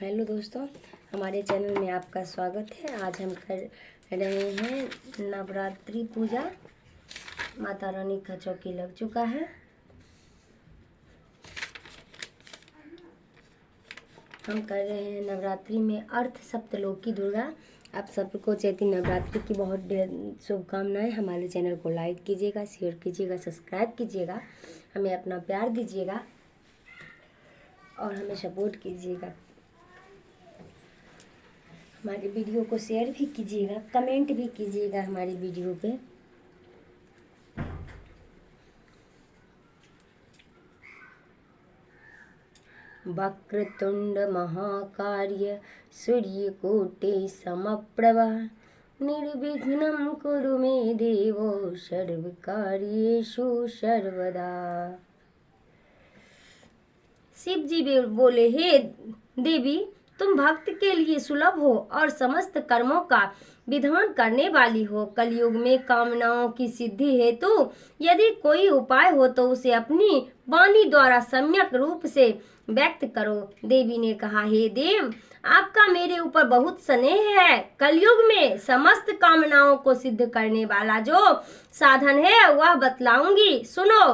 Hello दोस्तों, हमारे channel में आपका स्वागत है। आज हम कर रहे हैं नवरात्रि पूजा। माता रानी का चौकी लग चुका है। हम कर रहे हैं नवरात्रि में अर्थ सप्तलोकी दुर्गा। आप सबको चैती नवरात्रि की बहुत ढेर शुभकामनाएं। हमारे चैनल को लाइक कीजिएगा, शेयर कीजिएगा, सब्सक्राइब कीजिएगा, हमें अपना प्यार दीजिएगा और हमें सपोर्ट कीजिएगा। हमारी वीडियो को शेयर भी कीजिएगा, कमेंट भी कीजिएगा हमारी वीडियो पे। वक्रतुंड महाकार्य सूर्यकोटि समप्रभा निर्विघ्नं कुरु मे देवो सर्वकार्येषु सर्वदा। शिव जी बोले, हे देवी, तुम भक्त के लिए सुलभ हो और समस्त कर्मों का विधान करने वाली हो। कलयुग में कामनाओं की सिद्धि हेतु यदि कोई उपाय हो तो उसे अपनी वाणी द्वारा सम्यक रूप से व्यक्त करो। देवी ने कहा, हे देव, आपका मेरे ऊपर बहुत स्नेह है। कलयुग में समस्त कामनाओं को सिद्ध करने वाला जो साधन है वह बतलाऊंगी, सुनो।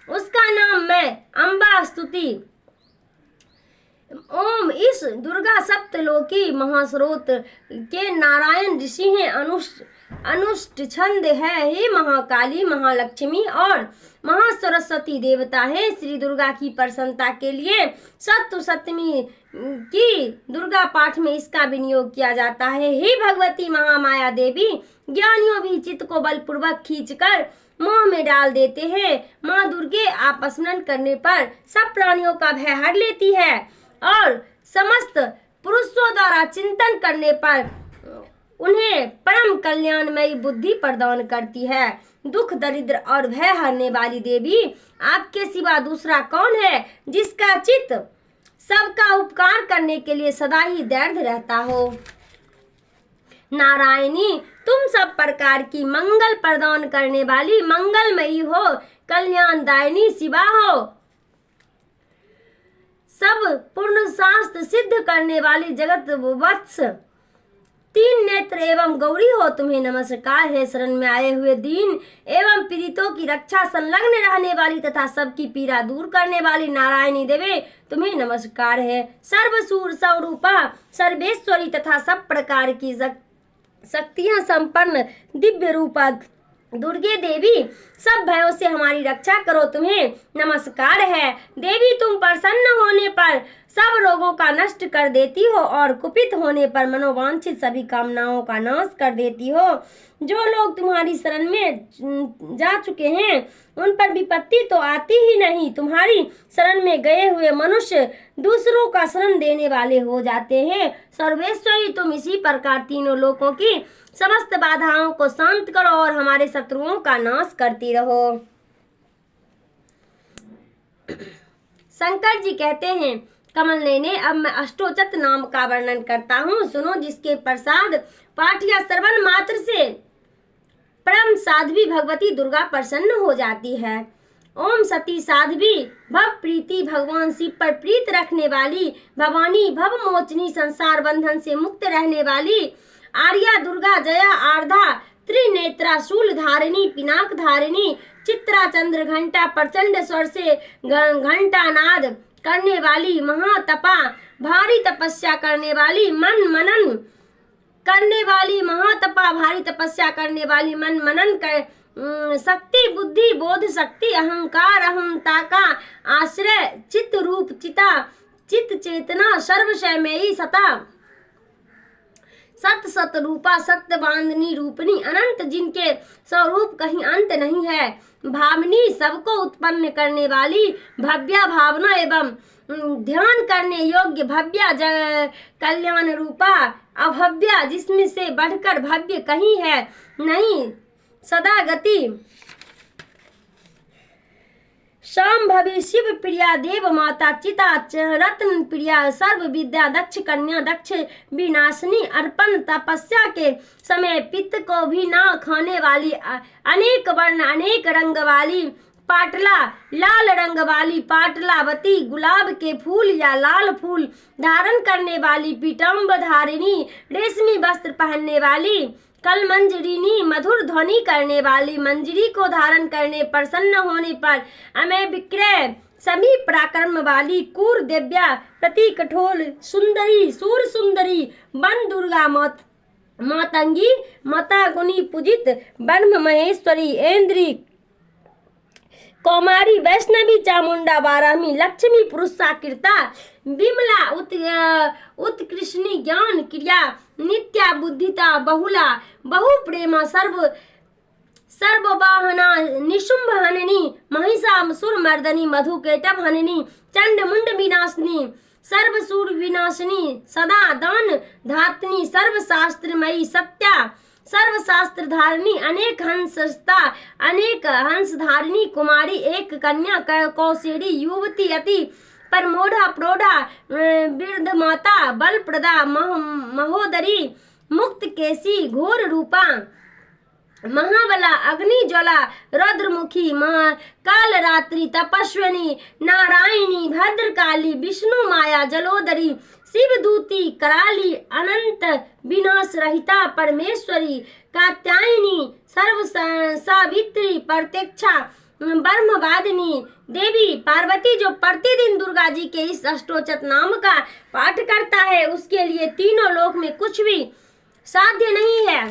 उसका नाम मैं अम्बा स्तुति ओम इस दुर्गा सप्तलोकी महास्रोत के नारायण ऋषि हैं, अनुष्ठ छंद है। हे महाकाली, महालक्ष्मी और महासरस्वती देवता है। श्री दुर्गा की प्रसन्नता के लिए सप्तमी की दुर्गा पाठ में इसका विनियोग किया जाता है। हे भगवती महामाया देवी, ज्ञानियों भी चित्त को बलपूर्वक खींचकर मोह में डाल देते हैं। माँ दुर्गे आप स्मरण करने पर सब प्राणियों का भय हर लेती है और समस्त पुरुषों द्वारा चिंतन करने पर उन्हें परम कल्याणमयी बुद्धि प्रदान करती है। दुख, दरिद्र और भय हरने वाली देवी, आपके सिवा दूसरा कौन है जिसका चित्त सबका उपकार करने के लिए सदा ही दृढ़ रहता हो। नारायणी, तुम सब प्रकार की मंगल प्रदान करने वाली मंगलमयी हो, कल्याणदायिनी शिवा हो। सब पूर्ण शास्त्र सिद्ध करने वाली जगत वत्स, तीन नेत्र एवं गौरी हो, तुम्हें नमस्कार है। शरण में आए हुए दीन एवं पीड़ितों की रक्षा संलग्न रहने वाली तथा सबकी पीड़ा दूर करने वाली नारायणी देवी, तुम्हें नमस्कार है। सर्वसूर स्वरूपा, सर्वेश्वरी तथा सब प्रकार की शक्तियां संपन्न दिव्य रूपा दुर्गे देवी, सब भयों से हमारी रक्षा करो, तुम्हें नमस्कार है। देवी, तुम प्रसन्न होने पर सब रोगों का नष्ट कर देती हो और कुपित होने पर मनोवांछित सभी कामनाओं का नाश कर देती हो। जो लोग तुम्हारी शरण में जा चुके हैं उन पर विपत्ति तो आती ही नहीं। तुम्हारी शरण में गए हुए मनुष्य दूसरों का शरण देने वाले हो जाते हैं। सर्वेश्वरी, तुम इसी प्रकार तीनों लोकों की समस्त बाधाओं को शांत करो और हमारे शत्रुओं का नाश करती रहो। शंकर जी कहते हैं, कमल ने अब मैं अष्टोचत नाम का वर्णन करता हूँ, सुनो, जिसके प्रसाद पाठ या श्रवण मात्र से परम साध्वी भगवती दुर्गा प्रसन्न हो जाती है। ओम सती साध्वी भव प्रीति, भगवान शिव पर प्रीत रखने वाली भवानी, भव मोचनी, संसार बंधन से मुक्त रहने वाली आर्या दुर्गा, जया आर्धा, त्रिनेत्रा, शूल धारिणी, पिनाक धारिणी, चित्रा, चंद्र घंटा, प्रचंड स्वर से घंटा नाद करने वाली, महातपा, भारी तपस्या करने वाली, मन मनन करने वाली, महातपा, भारी तपस्या करने वाली, मन मनन कर शक्ति, बुद्धि, बोध शक्ति, अहंकार, अहंता का आश्रय, चित्त रूप, चिता, चित्त चेतना, सर्वशयमयी सता, सत सत रूपा, सत्य बांधनी रूपनी, अनंत, जिनके स्वरूप कहीं अंत नहीं है, भावनी, सबको उत्पन्न करने वाली, भव्या, भावना एवं ध्यान करने योग्य, भव्या, कल्याण रूपा, अभव्या, जिसमें से बढ़कर भव्य कहीं है नहीं, सदा गति, शांभवी, शिव प्रिया, देव माता, चिता, रत्न प्रिया, सर्व विद्या, दक्ष कन्या, दक्ष विनाशिनी, अर्पण, तपस्या के समय पित्त को भी ना खाने वाली, अनेक वर्ण अनेक रंग वाली, पाटला, लाल रंग वाली पाटलावती, गुलाब के फूल या लाल फूल धारण करने वाली, पीताम्बर धारिणी, रेशमी वस्त्र पहनने वाली, कलमंजरिनी, मधुर ध्वनि करने वाली, मंजरी को धारण करने प्रसन्न होने पर अमय विक्रय, सभी पराक्रम वाली, कूर दिव्या, प्रति कठोर सुंदरी, सूर सुंदरी, वन दुर्गा मातंगी, माता गुनी पूजित, ब्रह्म महेश्वरी, ऐन्द्री, कौमारी, वैष्णवी, चामुंडा, वाराही, लक्ष्मी, पुरुषाकृता, विमला, उत्कृष्णी, ज्ञान क्रिया, नित्या, बुद्धिता, बहुला, बहु प्रेमा, सर्ववाहना, निशुंभ हननी, महिषासुर मर्दनी, मधुकेटभ हननी, चंड मुंड विनाशनी, सर्वसूर विनाशिनी, सदा दान धातनी, सर्वशास्त्रमयी, सत्या, सर्वशास्त्र धारिणी, अनेक हंसस्ता, अनेक हंस धारिणी, कुमारी, एक कन्या, कौशेरी, युवती, अति परमोढ़ा, प्रौढ़ा, वृद्ध माता, बल प्रदा, महोदरी, मुक्त केसी, घोर रूपा, महाबला, अग्नि ज्वाला, रुद्रमुखी, काल रात्रि, तपस्विनी, नारायणी, भद्रकाली, विष्णु माया, जलोदरी, शिवदूती, कराली, अनंत विनाश रहिता, परमेश्वरी, कात्यायनी, सर्व सावित्री, प्रत्यक्षा, ब्रह्मवादिनी देवी, पार्वती। जो प्रतिदिन दुर्गा जी के इस अष्टोच्चर नाम का पाठ करता है उसके लिए तीनों लोक में कुछ भी साध्य नहीं है।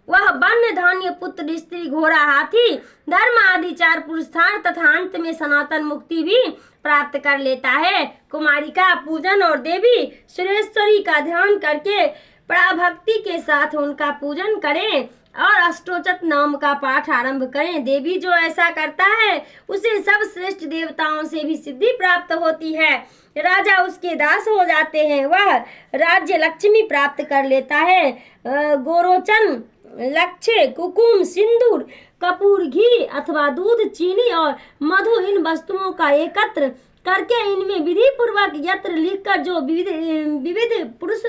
वह वन्य धान्य, पुत्र, स्त्री, घोड़ा, हाथी, धर्म आदि 4 पुरुषार्थ तथा अंत में सनातन मुक्ति भी प्राप्त कर लेता है। कुमारी का पूजन और देवी सुरेश्वरी का ध्यान करके पराभक्ति के साथ उनका पूजन करें और अष्टोच्चर नाम का पाठ आरंभ करें। देवी जो ऐसा करता है उसे सब श्रेष्ठ देवताओं से भी सिद्धि प्राप्त होती है। राजा उसके दास हो जाते हैं, वह राज्य लक्ष्मी प्राप्त कर लेता है। गोरोचन, लक्ष्य, कुकुम, सिंदूर, कपूर, घी अथवा दूध, चीनी और मधु इन वस्तुओं का एकत्र करके इनमें विधि पूर्वक यंत्र लिखकर जो विविध पुरुष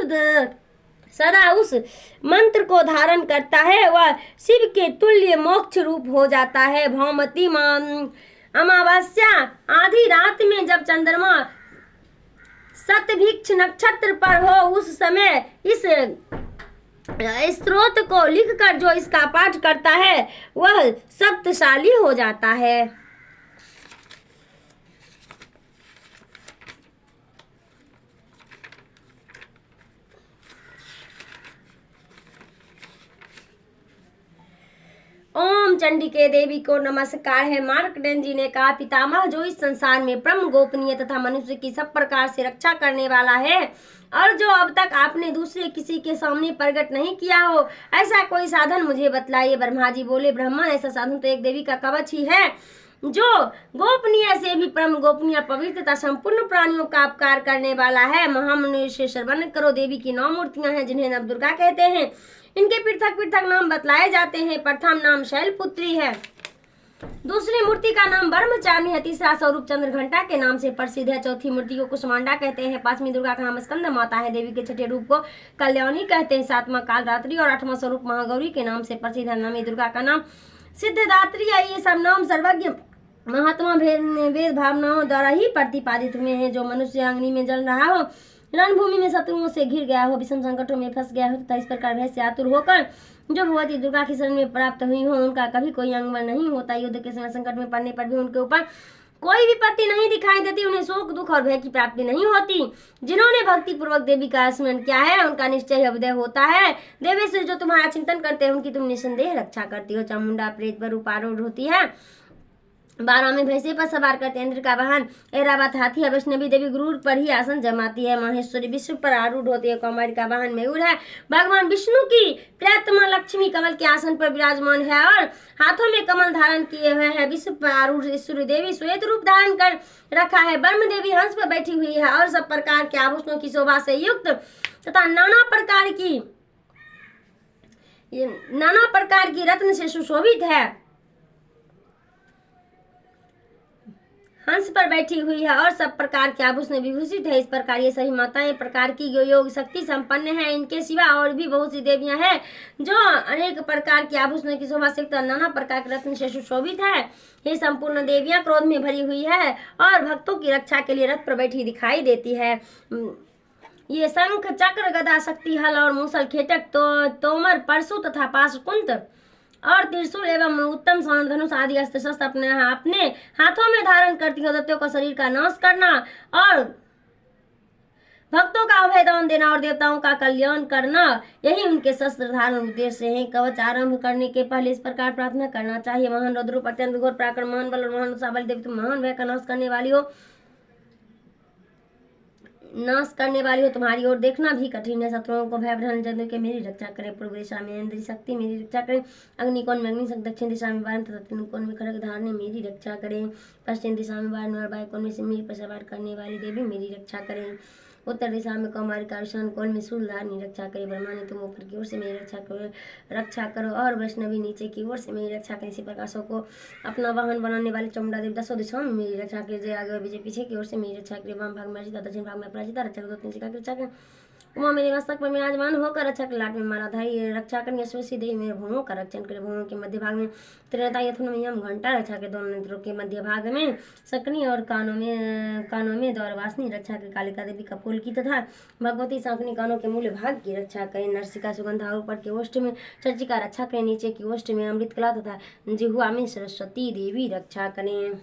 सदा उस मंत्र को धारण करता है वह शिव के तुल्य मोक्ष रूप हो जाता है। भौमती अमावस्या आधी रात में जब चंद्रमा शतभिक्ष नक्षत्र पर हो उस समय इस स्त्रोत को लिखकर जो इसका पाठ करता है वह शक्तिशाली हो जाता है। ओम चंडिके देवी को नमस्कार है। मार्कंडेय जी ने कहा, पितामह जो इस संसार में परम गोपनीय तथा मनुष्य की सब प्रकार से रक्षा करने वाला है और जो अब तक आपने दूसरे किसी के सामने प्रकट नहीं किया हो, ऐसा कोई साधन मुझे बतलाइए। ब्रह्मा जी बोले, ब्राह्मण ऐसा साधन तो एक देवी का कवच ही है जो गोपनीय से भी परम गोपनीय, पवित्र तथा संपूर्ण प्राणियों का अपकार करने वाला है। महामनुष्य से श्रवण करो। देवी की 9 मूर्तियां हैं जिन्हें नवदुर्गा कहते हैं। इनके पृथक पृथक नाम बतलाए जाते हैं। प्रथम नाम शैलपुत्री है, दूसरी मूर्ति का नाम ब्रह्मचारिणी है, तीसरा स्वरूप चंद्रघंटा के नाम से प्रसिद्ध है, चौथी मूर्ति को कुष्मांडा कहते हैं, पांचवी दुर्गा का नाम स्कंद माता है, देवी के छठे रूप को कल्याणी कहते हैं, सातवां कालरात्रि और 8वां स्वरूप महागौरी के नाम से प्रसिद्ध है, नवमी दुर्गा का नाम सिद्धदात्री है। ये सब नाम सर्वज्ञ महात्मा वेद भावनाओं द्वारा ही प्रतिपादित हुए हैं। जो मनुष्य अग्नि में जल रहा हो, रणभूमि में शत्रुओं से घिर गया हो, विषम संकटों में फंस गया हो तथा इस प्रकार भय से आतुर होकर जो भगवती दुर्गा की शरण में प्राप्त हुई हो, उनका कभी कोई अंगबल नहीं होता। युद्ध के समय संकट में पड़ने पर भी उनके ऊपर कोई विपत्ति नहीं दिखाई देती, उन्हें शोक, दुख और भय की प्राप्ति नहीं होती। जिन्होंने भक्ति पूर्वक देवी का स्मरण किया है उनका निश्चय अवदय होता है। देवी से जो तुम्हारा चिंतन करते हैं उनकी तुम निसंदेह रक्षा करती हो। चामुंडा प्रेत पर रूपारूढ़ होती है, 12 में भैंसे पर सवार करते, इंद्र का वाहन ऐरावत हाथी है, वैष्णवी देवी गुरूर पर ही आसन जमाती है, माहेश्वरी विश्व पर आरूढ़ होती है, कौमारी का वाहन मयूर है, भगवान विष्णु की प्रियतमा लक्ष्मी कमल के आसन पर विराजमान है और हाथों में कमल धारण किए हुए है। विश्व पर आरूढ़ ईश्वरी देवी श्वेत रूप धारण कर रखा है, ब्रह्म देवी हंस पर बैठी हुई है और सब प्रकार के आभूषणों की शोभा से युक्त तथा नाना प्रकार की रत्न से सुशोभित है। हंस पर बैठी हुई है और सब प्रकार के आभूषण विभूषित है। इस प्रकार ये सभी माताएं प्रकार की योग शक्ति संपन्न है। इनके सिवा और भी बहुत सी देवियां हैं जो अनेक प्रकार के आभूषण की शोभा से नाना प्रकार के रत्न से सुशोभित है। ये संपूर्ण देवियां क्रोध में भरी हुई है और भक्तों की रक्षा के लिए रथ पर बैठी दिखाई देती है। ये शंख चक्र गदा शक्ति हल और मूसल खेटक तोमर परशु तथा पाशकुंत और त्रिशूल एवं उत्तम स्वर्ण धनुष आदि अस्त्र शस्त्र अपने हाथों में धारण करती है। दैत्यों का शरीर का नाश करना और भक्तों का अभय दान देना और देवताओं का कल्याण करना, यही उनके शस्त्र धारण उद्देश्य है। कवच आरंभ करने के पहले इस प्रकार प्रार्थना करना चाहिए। महान रुद्र अत्यंत घोर पराक्रम महान बल और महान उत्साह वाली देवी, तुम महान भय का नाश करने वाली हो, तुम्हारी ओर देखना भी कठिन है। शत्रुओं को भय भ्रम जंतु के मेरी रक्षा करें। पूर्व दिशा में इंद्र शक्ति मेरी रक्षा करें। अग्निकोण में अग्नि शक्ति, दक्षिण दिशा में वायु तथा तीन कोण में खड़ग धारने मेरी रक्षा करें। पश्चिम दिशा में वायु और वायुकोण में सिंह पर सवार करने वाली देवी मेरी रक्षा करें। उत्तर दिशा में कौमारी का ईशान कोण में शूलधारनी रक्षा करे। ब्रह्मा ने तुम ऊपर की ओर से मेरी रक्षा करो और वैष्णवी नीचे की ओर से मेरी रक्षा करें। इसी प्रकाशों को अपना वाहन बनाने वाले चमुंडा देवी दसों दिशाओं में मेरी रक्षा करे। जय आगे और विजय पीछे की ओर से मेरी रक्षा करे। वाम भाग में अर्जिता, दक्षिण भाग में अपराजिता रक्षा कर। दो तीन शिखा की रक्षा करें। उमा मेरे मस्तक पर विराजमान होकर रक्षा कर। लाट में मालाधारी रक्षा करें। यशस्वी देवी मेरे भूमों का रक्षण करे। भूमों के मध्य भाग में त्रिनेता यथुन में यम घंटा रक्षा के। दोनों नेत्रों के मध्य भाग में सकनी और कानों में दौरवासनी रक्षा के। कालिका देवी कपूल की तथा भगवती सांकनी कानों के मूल्य भाग की रक्षा करें। नरसिका सुगंधा ऊपर के ओष्ठ में चर्चिका रक्षा करें। नीचे की ओष्ठ में अमृत कला तथा जिह्वा में सरस्वती देवी रक्षा करें।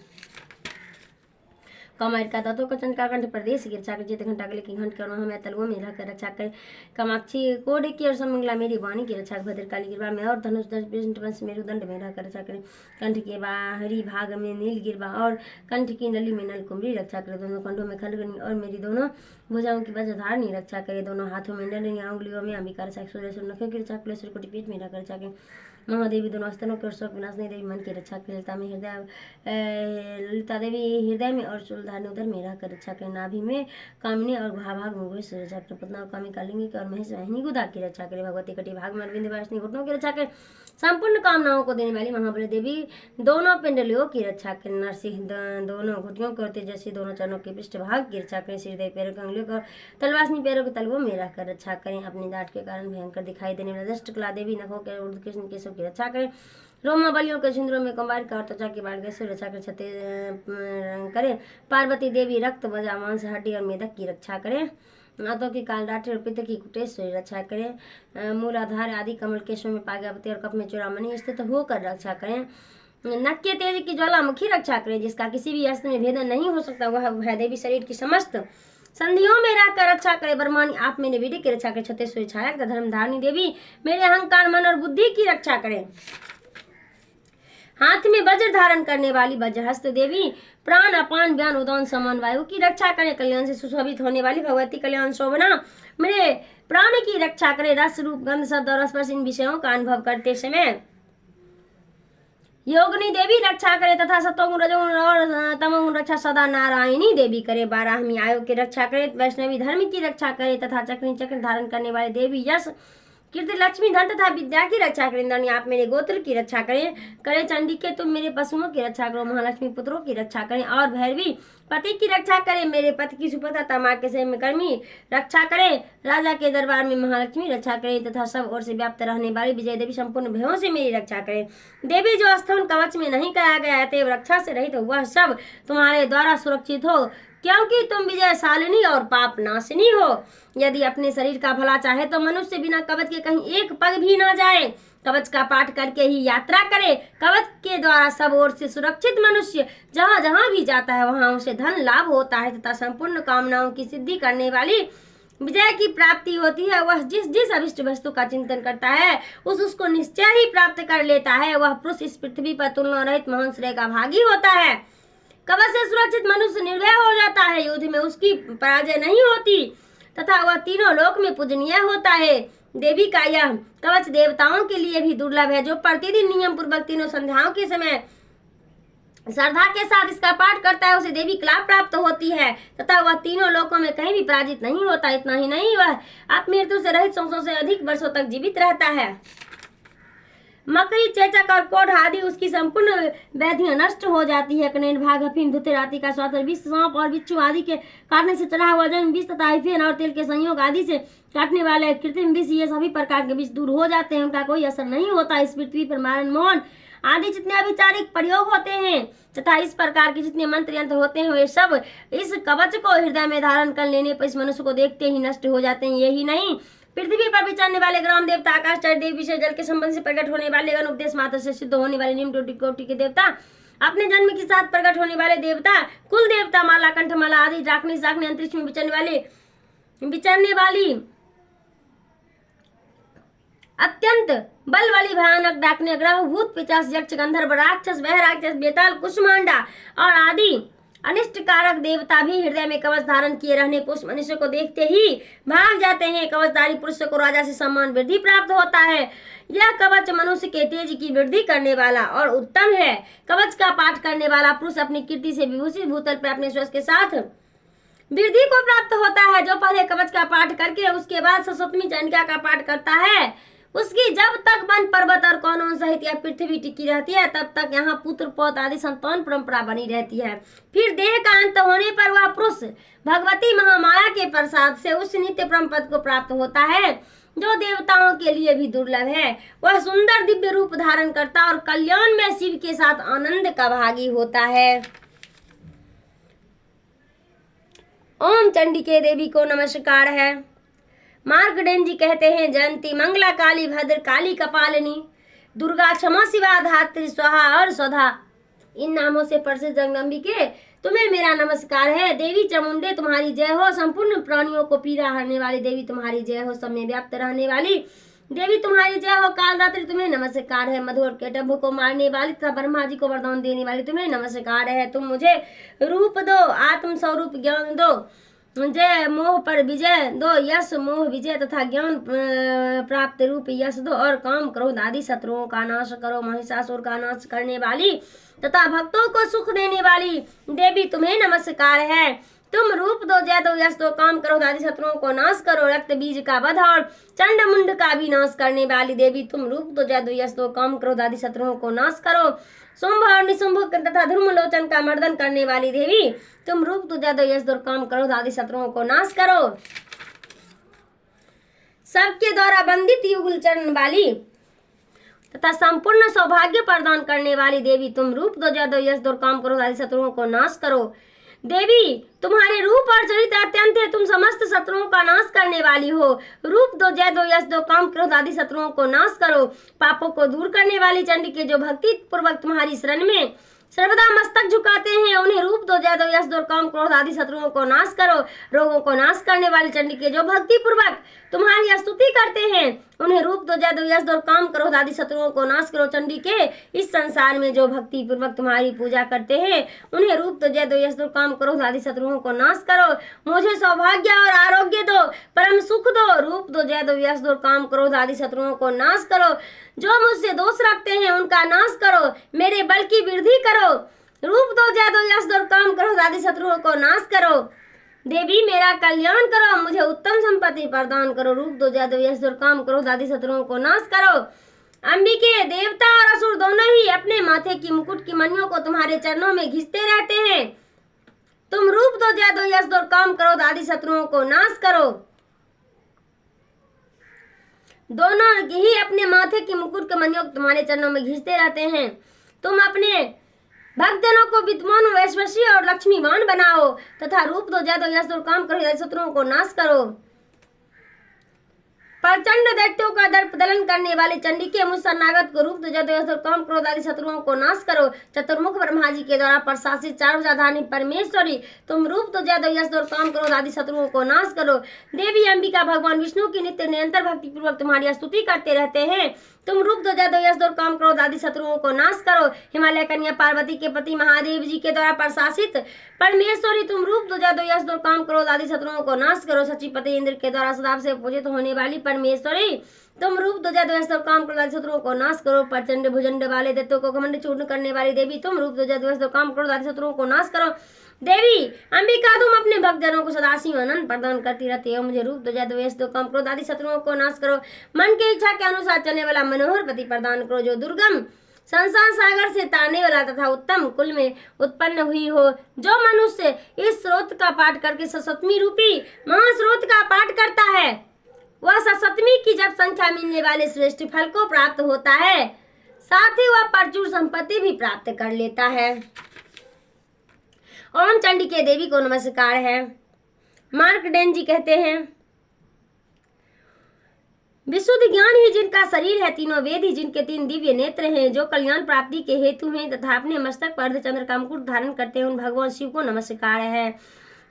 कमार का तत्व का चंद्र का कंठ प्रदेश की रक्षा कर। चित घंटा के घंट कर हमें तलवों में रहकर रक्षा करे। कामाक्षी कोड की और समंगला मेरी वाणी की रक्षा। भद्रकाली गिरवा में और धनुष वंश मेरुदंड में रहकर रक्षा करें। कंठ के बाहरी भाग में नील गिरवा और कंठ की नली में नल कुमरी रक्षा करे। दोनों कंठों में खलगनी और मेरी दोनों भुजाओं की वज्रधारणी रक्षा करे। दोनों हाथों में डंडनियां उंगलियों में अंबिका रक्षा। नखों की रक्षा करे। सूर्य पेट में रहकर रक्षा करें। महादेवी दोनों स्तनों के और शोक विनाशनी देवी मन की रक्षा के। ललिता देवी हृदय में और शूलधारणी उदर में रहकर रक्षा करें। नाभि में कामिनी और भाग में घोष रक्षा करें। पत्ना और कामी कालिंगी और महेश वाहिनी गुदा की रक्षा करें। भगवती कटी भाग में अरविंद वासनी घुटनों की रक्षा करें। संपूर्ण कामनाओं को देने वाली महाबली देवी दोनों पिंडलियों की रक्षा करें। नरसिंह दोनों घुटियों को तेजस्वी दोनों चरणों के पृष्ठ भाग की रक्षा करें। श्रीदेव पैरों के अंगुलियों को तलवासनी पैरों के तलवों में रहकर रक्षा करें। अपनी दाढ़ के कारण भयंकर दिखाई देने वाला दष्टकला देवी नखों के ऊर्ध्व कृष्ण केशों की रक्षा करें। रोमा बलियों के सिंदूरों में कुंभार का और त्वचा की बाढ़ से रक्षा कर छते करें। पार्वती देवी रक्त वजा मांस हड्डी और मेदक की रक्षा करें। नातों की काल डाटे और पित्त की कुटेश्वरी रक्षा करें। मूलाधार आदि कमल केशों में पार्वती और कप में चूड़ामणि स्थित होकर रक्षा करें। नक के तेज की ज्वालामुखी रक्षा करें। जिसका किसी भी अस्त्र में भेदन नहीं हो सकता वह भय देवी शरीर की समस्त संधियों में रहकर रक्षा करे। ब्रह्मानी आप मेरे वीर्य की रक्षा करे। छत्तीसवें छाया धर्म धारणी देवी मेरे अहंकार मन और बुद्धि की रक्षा करें। हाथ में वज्र धारण करने वाली वज्रहस्त देवी प्राण अपान ज्ञान उदान समान वायु की रक्षा करें। कल्याण से सुशोभित होने वाली भगवती कल्याण शोभना मेरे प्राण की रक्षा करे। रस रूप गंध शब्द और स्पर्श इन विषयों का अनुभव करते समय योगिनी देवी रक्षा करे तथा सतोगुण रजोगुण और तमोगुण रक्षा सदा नारायणी देवी करे। बारहवीं आयु की रक्षा करे। वैष्णवी धर्म की रक्षा करे तथा चक्र धारण करने वाली देवी यश कीर्ति लक्ष्मी धन तथा विद्या की रक्षा करें। इंद्राणी आप मेरे गोत्र की रक्षा करें। करे चंडी के तुम मेरे पशुओं की रक्षा करो। महालक्ष्मी पुत्रों की रक्षा करें और भैरवी पति की रक्षा करें। मेरे पति की सुपथा तमा के सहकर्मी रक्षा करें। राजा के दरबार में महालक्ष्मी रक्षा करें तथा सब ओर से व्याप्त रहने वाली विजय देवी संपूर्ण भयों से मेरी रक्षा करें। देवी जो स्थूल कवच में नहीं कहा गया है तेव रक्षा से रहित वह सब तुम्हारे द्वारा सुरक्षित हो, क्योंकि तुम विजयशालिनी और पाप नाशिनी हो। यदि अपने शरीर का भला चाहे तो मनुष्य बिना कवच के कहीं एक पग भी ना जाए। कवच का पाठ करके ही यात्रा करे। कवच के द्वारा सब ओर से सुरक्षित मनुष्य जहाँ जहाँ भी जाता है वहाँ उसे धन लाभ होता है तथा संपूर्ण कामनाओं की सिद्धि करने वाली विजय की प्राप्ति होती है। वह जिस जिस अभिष्ट वस्तु का चिंतन करता है उसको निश्चय ही प्राप्त कर लेता है। वह पुरुष इस पृथ्वी पर तुलना रहित महान श्रेय का भागी होता है। कवच से सुरक्षित मनुष्य निर्भय हो जाता है। युद्ध में उसकी पराजय नहीं होती तथा वह तीनों लोक में पूजनीय होता है। देवी का यह कवच देवताओं के लिए भी दुर्लभ है। जो प्रतिदिन नियम पूर्वक तीनों संध्याओं के समय श्रद्धा के साथ इसका पाठ करता है उसे देवी कला प्राप्त होती है तथा वह तीनों लोकों में कहीं भी पराजित नहीं होता। इतना ही नहीं वह आप मृत्यु से रहित 100 से अधिक वर्षों तक जीवित रहता है। मकड़ी, चेचक और कोढ़ आदि उसकी संपूर्ण व्याधियां नष्ट हो जाती है। कनेर, भाग, अफीम, धुते, राति का स्वाद, विष, सांप और बिच्छू आदि के काटने से चढ़ा हुआ जन्म विष तथा हिफेन और तेल के संयोग आदि से काटने वाले कृत्रिम विष, ये सभी प्रकार के विष दूर हो जाते हैं, उनका कोई असर नहीं होता। इस पृथ्वी पर मारण, मोहन आदि जितने अभिचारिक प्रयोग होते हैं तथा इस प्रकार के जितने मंत्र यंत्र होते हैं वे सब इस कवच को हृदय में धारण कर लेने पर इस मनुष्य को देखते ही नष्ट हो जाते हैं। यही नहीं, पृथ्वी पर विचरने वाले ग्राम देवता, आकाश चर देव, विषय जल के संबंध से प्रकट होने वाले, अनुपदेश मात्र से सिद्ध होने वाले निम्न कोटि के देवता, अपने जन्म के साथ प्रकट होने वाले देवता, कुल देवता, माला, कंठमाला आदि, डाकनी, साकनी, अंतरिक्ष में विचरने वाली अत्यंत बल वाली भयानक डाकने, ग्रह, भूत, पिशाच, यक्ष, गंधर्व, राक्षस, वह राक्षस, बेताल, कुष्मांडा और आदि अनिष्ट कारक देवता भी हृदय में कवच धारण किए रहने पुरुष मनुष्य को देखते ही भाग जाते हैं। कवचधारी पुरुष को राजा से सम्मान वृद्धि प्राप्त होता है। यह कवच मनुष्य के तेज की वृद्धि करने वाला और उत्तम है। कवच का पाठ करने वाला पुरुष अपनी कीर्ति से विभूषित भूतल पर अपने श्वास के साथ वृद्धि को प्राप्त होता है। जो पहले कवच का पाठ करके उसके बाद सप्तमी चंडिका का पाठ करता है, उसकी जब तक वन पर्वत और कौनों सहित यह पृथ्वी टिकी रहती है तब तक यहाँ पुत्र पौत्र आदि संतान परंपरा बनी रहती है। फिर देह का अंत होने पर वह पुरुष भगवती महामाया के प्रसाद से उस नित्य परम पद को प्राप्त होता है जो देवताओं के लिए भी दुर्लभ है। वह सुंदर दिव्य रूप धारण करता और कल्याण में शिव के साथ आनंद का भागी होता है। ओम चंडिके देवी को नमस्कार है। मार्कंडेय जी कहते हैं, जयंती मंगला काली भद्र काली कपालिनी दुर्गा क्षमा शिवा धात्री स्वाहा और स्वधा, इन नामों से प्रसिद्ध जगदम्बिके तुम्हें मेरा नमस्कार है। देवी चामुंडे तुम्हारी जय हो। संपूर्ण प्राणियों को पीड़ा हरने वाली देवी तुम्हारी जय हो। सब में व्याप्त रहने वाली देवी तुम्हारी जय हो। कालरात्रि तुम्हें नमस्कार है। मधु और केटभ को मारने वाली तथा ब्रह्मा जी को वरदान देने वाली तुम्हें नमस्कार है। तुम मुझे रूप दो, आत्म स्वरूप ज्ञान दो, जय मोह पर विजय दो, यश मोह विजय तथा ज्ञान प्राप्त रूप यश दो, और काम क्रोध आदि शत्रुओं का नाश करो। महिषासुर का नाश करने वाली तथा भक्तों को सुख देने वाली देवी तुम्हें नमस्कार है। तुम रूप दो, जय दो, यश दो, काम क्रोध आदि शत्रुओं को नाश करो। रक्त बीज का वध और चंड मुंड का भी नाश करने वाली देवी तुम रूप दो, जय दो, यश दो, काम क्रोध आदि शत्रुओं को नाश करो। शुंभ और निशुंभ तथा धर्मलोचन का मर्दन करने वाली देवी तुम रूप दो, जय दो, यश दो, काम क्रोध आदि शत्रुओं को नाश करो। सबके द्वारा बंदित युगल चरण वाली तथा संपूर्ण सौभाग्य प्रदान करने वाली देवी तुम रूप दो, जय दो, यश दो, काम क्रोध आदि शत्रुओं को नाश करो। देवी तुम्हारे रूप और चरित्र अत्यंत है। तुम समस्त शत्रुओं का नाश करने वाली हो। रूप दो, जय दो, यश दो, काम क्रोध आदि शत्रुओं को नाश करो। पापों को दूर करने वाली चंडिके जो भक्ति पूर्वक तुम्हारी शरण में सर्वदा मस्तक झुकाते हैं, उन्हें रूप दो, जय दो, यश दो, काम क्रोध आदि शत्रुओं को नाश करो। रोगों को नाश करने वाली चंडिके जो भक्ति पूर्वक तुम्हारी स्तुति करते हैं, उन्हें रूप दो, जय दो, यश दो, काम क्रोध आदि शत्रुओं को नाश करो। चंडिके इस संसार में जो भक्ति पूर्वक तुम्हारी पूजा करते हैं, उन्हें रूप दो, जय दो, यश दो, काम क्रोध आदि शत्रुओं को नाश करो। मुझे सौभाग्य और आरोग्य दो, परम सुख दो। रूप दो, जय दो, यश दो, काम क्रोध आदि शत्रुओं को नाश करो। जो मुझसे दोष रखते हैं उनका नाश करो। मेरे बल की वृद्धि करो। रूप दो, जय दो, यश दो, काम क्रोध आदि शत्रुओं को नाश करो। देवी मेरा कल्याण करो, मुझे उत्तम संपत्ति प्रदान करो। रूप दो, जय दो, यश दो, काम क्रोध आदि शत्रुओं को नाश करो। अंबिके, देवता और असुर दोनों ही अपने माथे की मुकुट की मणियों को तुम्हारे चरणों में घिसते रहते हैं। तुम रूप दो, जय दो, यश दो, काम क्रोध आदि शत्रुओं को नाश करो। दोनों ही अपने माथे की मुकुट के मणियों को तुम्हारे चरणों में घिसते रहते हैं। तुम अपने भक्तजनों को विद्वान, वैश्वसी और लक्ष्मीवान बनाओ तथा रूप दो, जय दो, यश दो, काम करो, शत्रुओं को नाश करो। प्रचंड दैत्यों का दर्प दलन करने वाले चंडिके मुझ शरणागत को रूप दो, जय दो, यश दो, काम क्रोध आदि शत्रुओं को नाश करो। चतुर्मुख ब्रह्मा जी के द्वारा प्रशासित चार भुजाधारिणी परमेश्वरी तुम रूप दो, जय दो, यश दो, काम क्रोध आदि शत्रुओं को नाश करो। देवी अंबिका भगवान विष्णु की नित्य निरंतर भक्ति पूर्वक तुम्हारी स्तुति करते रहते हैं। तुम रूप दो, जय दो, यश दो, काम क्रोध आदि शत्रुओं को नाश करो। हिमालय कन्या पार्वती के पति महादेव जी के द्वारा प्रशासित परमेश्वरी तुम रूप दो, जय दो, यश दो, काम क्रोध आदि शत्रुओं को नाश करो। सचिपति इंद्र के द्वारा सदा से पूजित होने वाली परमेश्वरी तुम रूप दो, जय दो, यश दो, काम क्रोध आदि शत्रुओं को नाश करो। प्रचंड भुजंड वाले दैत्यों को घमंड चूर्ण करने वाली देवी तुम रूप दो, जय दो, यश दो, काम क्रोध आदि शत्रुओं को नाश करो। देवी अंबिका तुम अपने भक्तजनों को सदाशिव आनंद प्रदान करती रहती है। मुझे रूप, ध्वजा, द्वेष, दो काम, क्रोध आदि शत्रुओं को नाश करो। मन की इच्छा के अनुसार चलने वाला मनोहर पति प्रदान करो, जो दुर्गम संसार सागर से तारने वाला तथा उत्तम कुल में उत्पन्न हुई हो। जो मनुष्य इस स्रोत का पाठ करके सतमी रूपी महास्रोत का पाठ करता है, वह सतमी की जब संख्या मिलने वाले श्रेष्ठ फल को प्राप्त होता है, साथ ही वह प्रचुर संपत्ति भी प्राप्त कर लेता है। ओम चंडिके देवी को नमस्कार है। मार्कंडेय जी कहते हैं, विशुद्ध ज्ञान ही जिनका शरीर है, तीनों वेद ही जिनके तीन दिव्य नेत्र हैं, जो कल्याण प्राप्ति के हेतु हैं तथा अपने मस्तक पर अर्धचंद्र का मुकुट धारण करते हैं, उन भगवान शिव को नमस्कार है।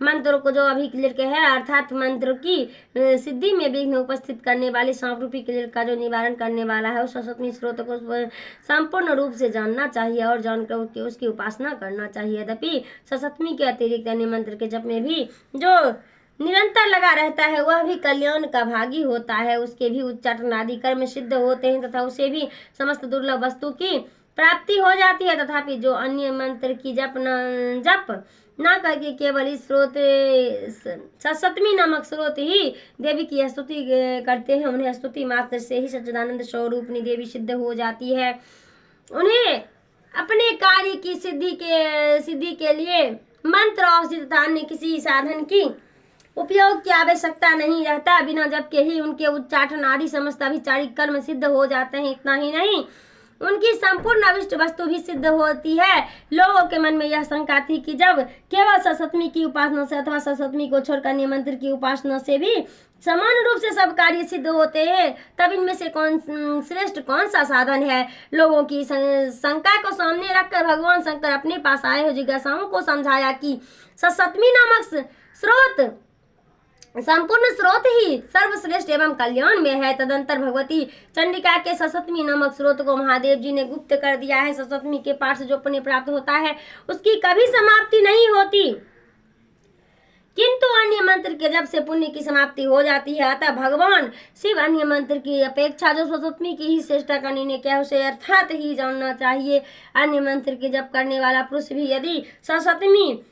मंत्रों को जो अभी क्लियर के है, अर्थात मंत्र की सिद्धि में विघ्न उपस्थित करने वाले सांप रूपी क्लियर का जो निवारण करने वाला है, उस सतमी स्रोत को संपूर्ण रूप से जानना चाहिए और जानकर उसकी उपासना करना चाहिए। यद्यपि सतमी के अतिरिक्त अन्य मंत्र के जप में भी जो निरंतर लगा रहता है, वह भी कल्याण का भागी होता है। उसके भी उच्चाटन आदि कर्म सिद्ध होते हैं तथा उसे भी समस्त दुर्लभ वस्तु की प्राप्ति हो जाती है। तथापि जो अन्य मंत्र की जप न करके केवल इस स्रोत सतमी नामक स्रोत ही देवी की स्तुति करते हैं, उन्हें स्तुति मात्र से ही सच्चिदानंद स्वरूपनी देवी सिद्ध हो जाती है। उन्हें अपने कार्य की सिद्धि के लिए मंत्र औषधि तथा अन्य किसी साधन की उपयोग की आवश्यकता नहीं रहता। बिना जप के ही उनके उच्चाटन आदि समस्त अभिचारिक कर्म सिद्ध हो जाते हैं। इतना ही नहीं, उनकी संपूर्ण अभिष्ट वस्तु भी सिद्ध होती है। लोगों के मन में यह शंका थी कि जब केवल सतमी की उपासना से अथवा सतमी को छोड़कर अन्य मंत्र की उपासना से भी समान रूप से सब कार्य सिद्ध होते हैं, तब इनमें से श्रेष्ठ कौन सा साधन है। लोगों की शंका को सामने रखकर भगवान शंकर अपने पास आए हुए जिज्ञासाओं को समझाया कि सतमी नामक स्रोत संपूर्ण स्रोत ही सर्वश्रेष्ठ एवं कल्याण में है। तदंतर भगवती चंडिका के सतमी नामक स्रोत को महादेव जी ने गुप्त कर दिया है। सतमी के पाठ से जो पुण्य प्राप्त होता है, उसकी कभी समाप्ति नहीं होती, किंतु अन्य मंत्र के जप से पुण्य की समाप्ति हो जाती है। अतः भगवान शिव अन्य मंत्र की अपेक्षा जो सतमी की ही श्रेष्ठता का निर्णय किया, उसे अर्थात ही जानना चाहिए। अन्य मंत्र के जप करने वाला पुरुष भी यदि सतमी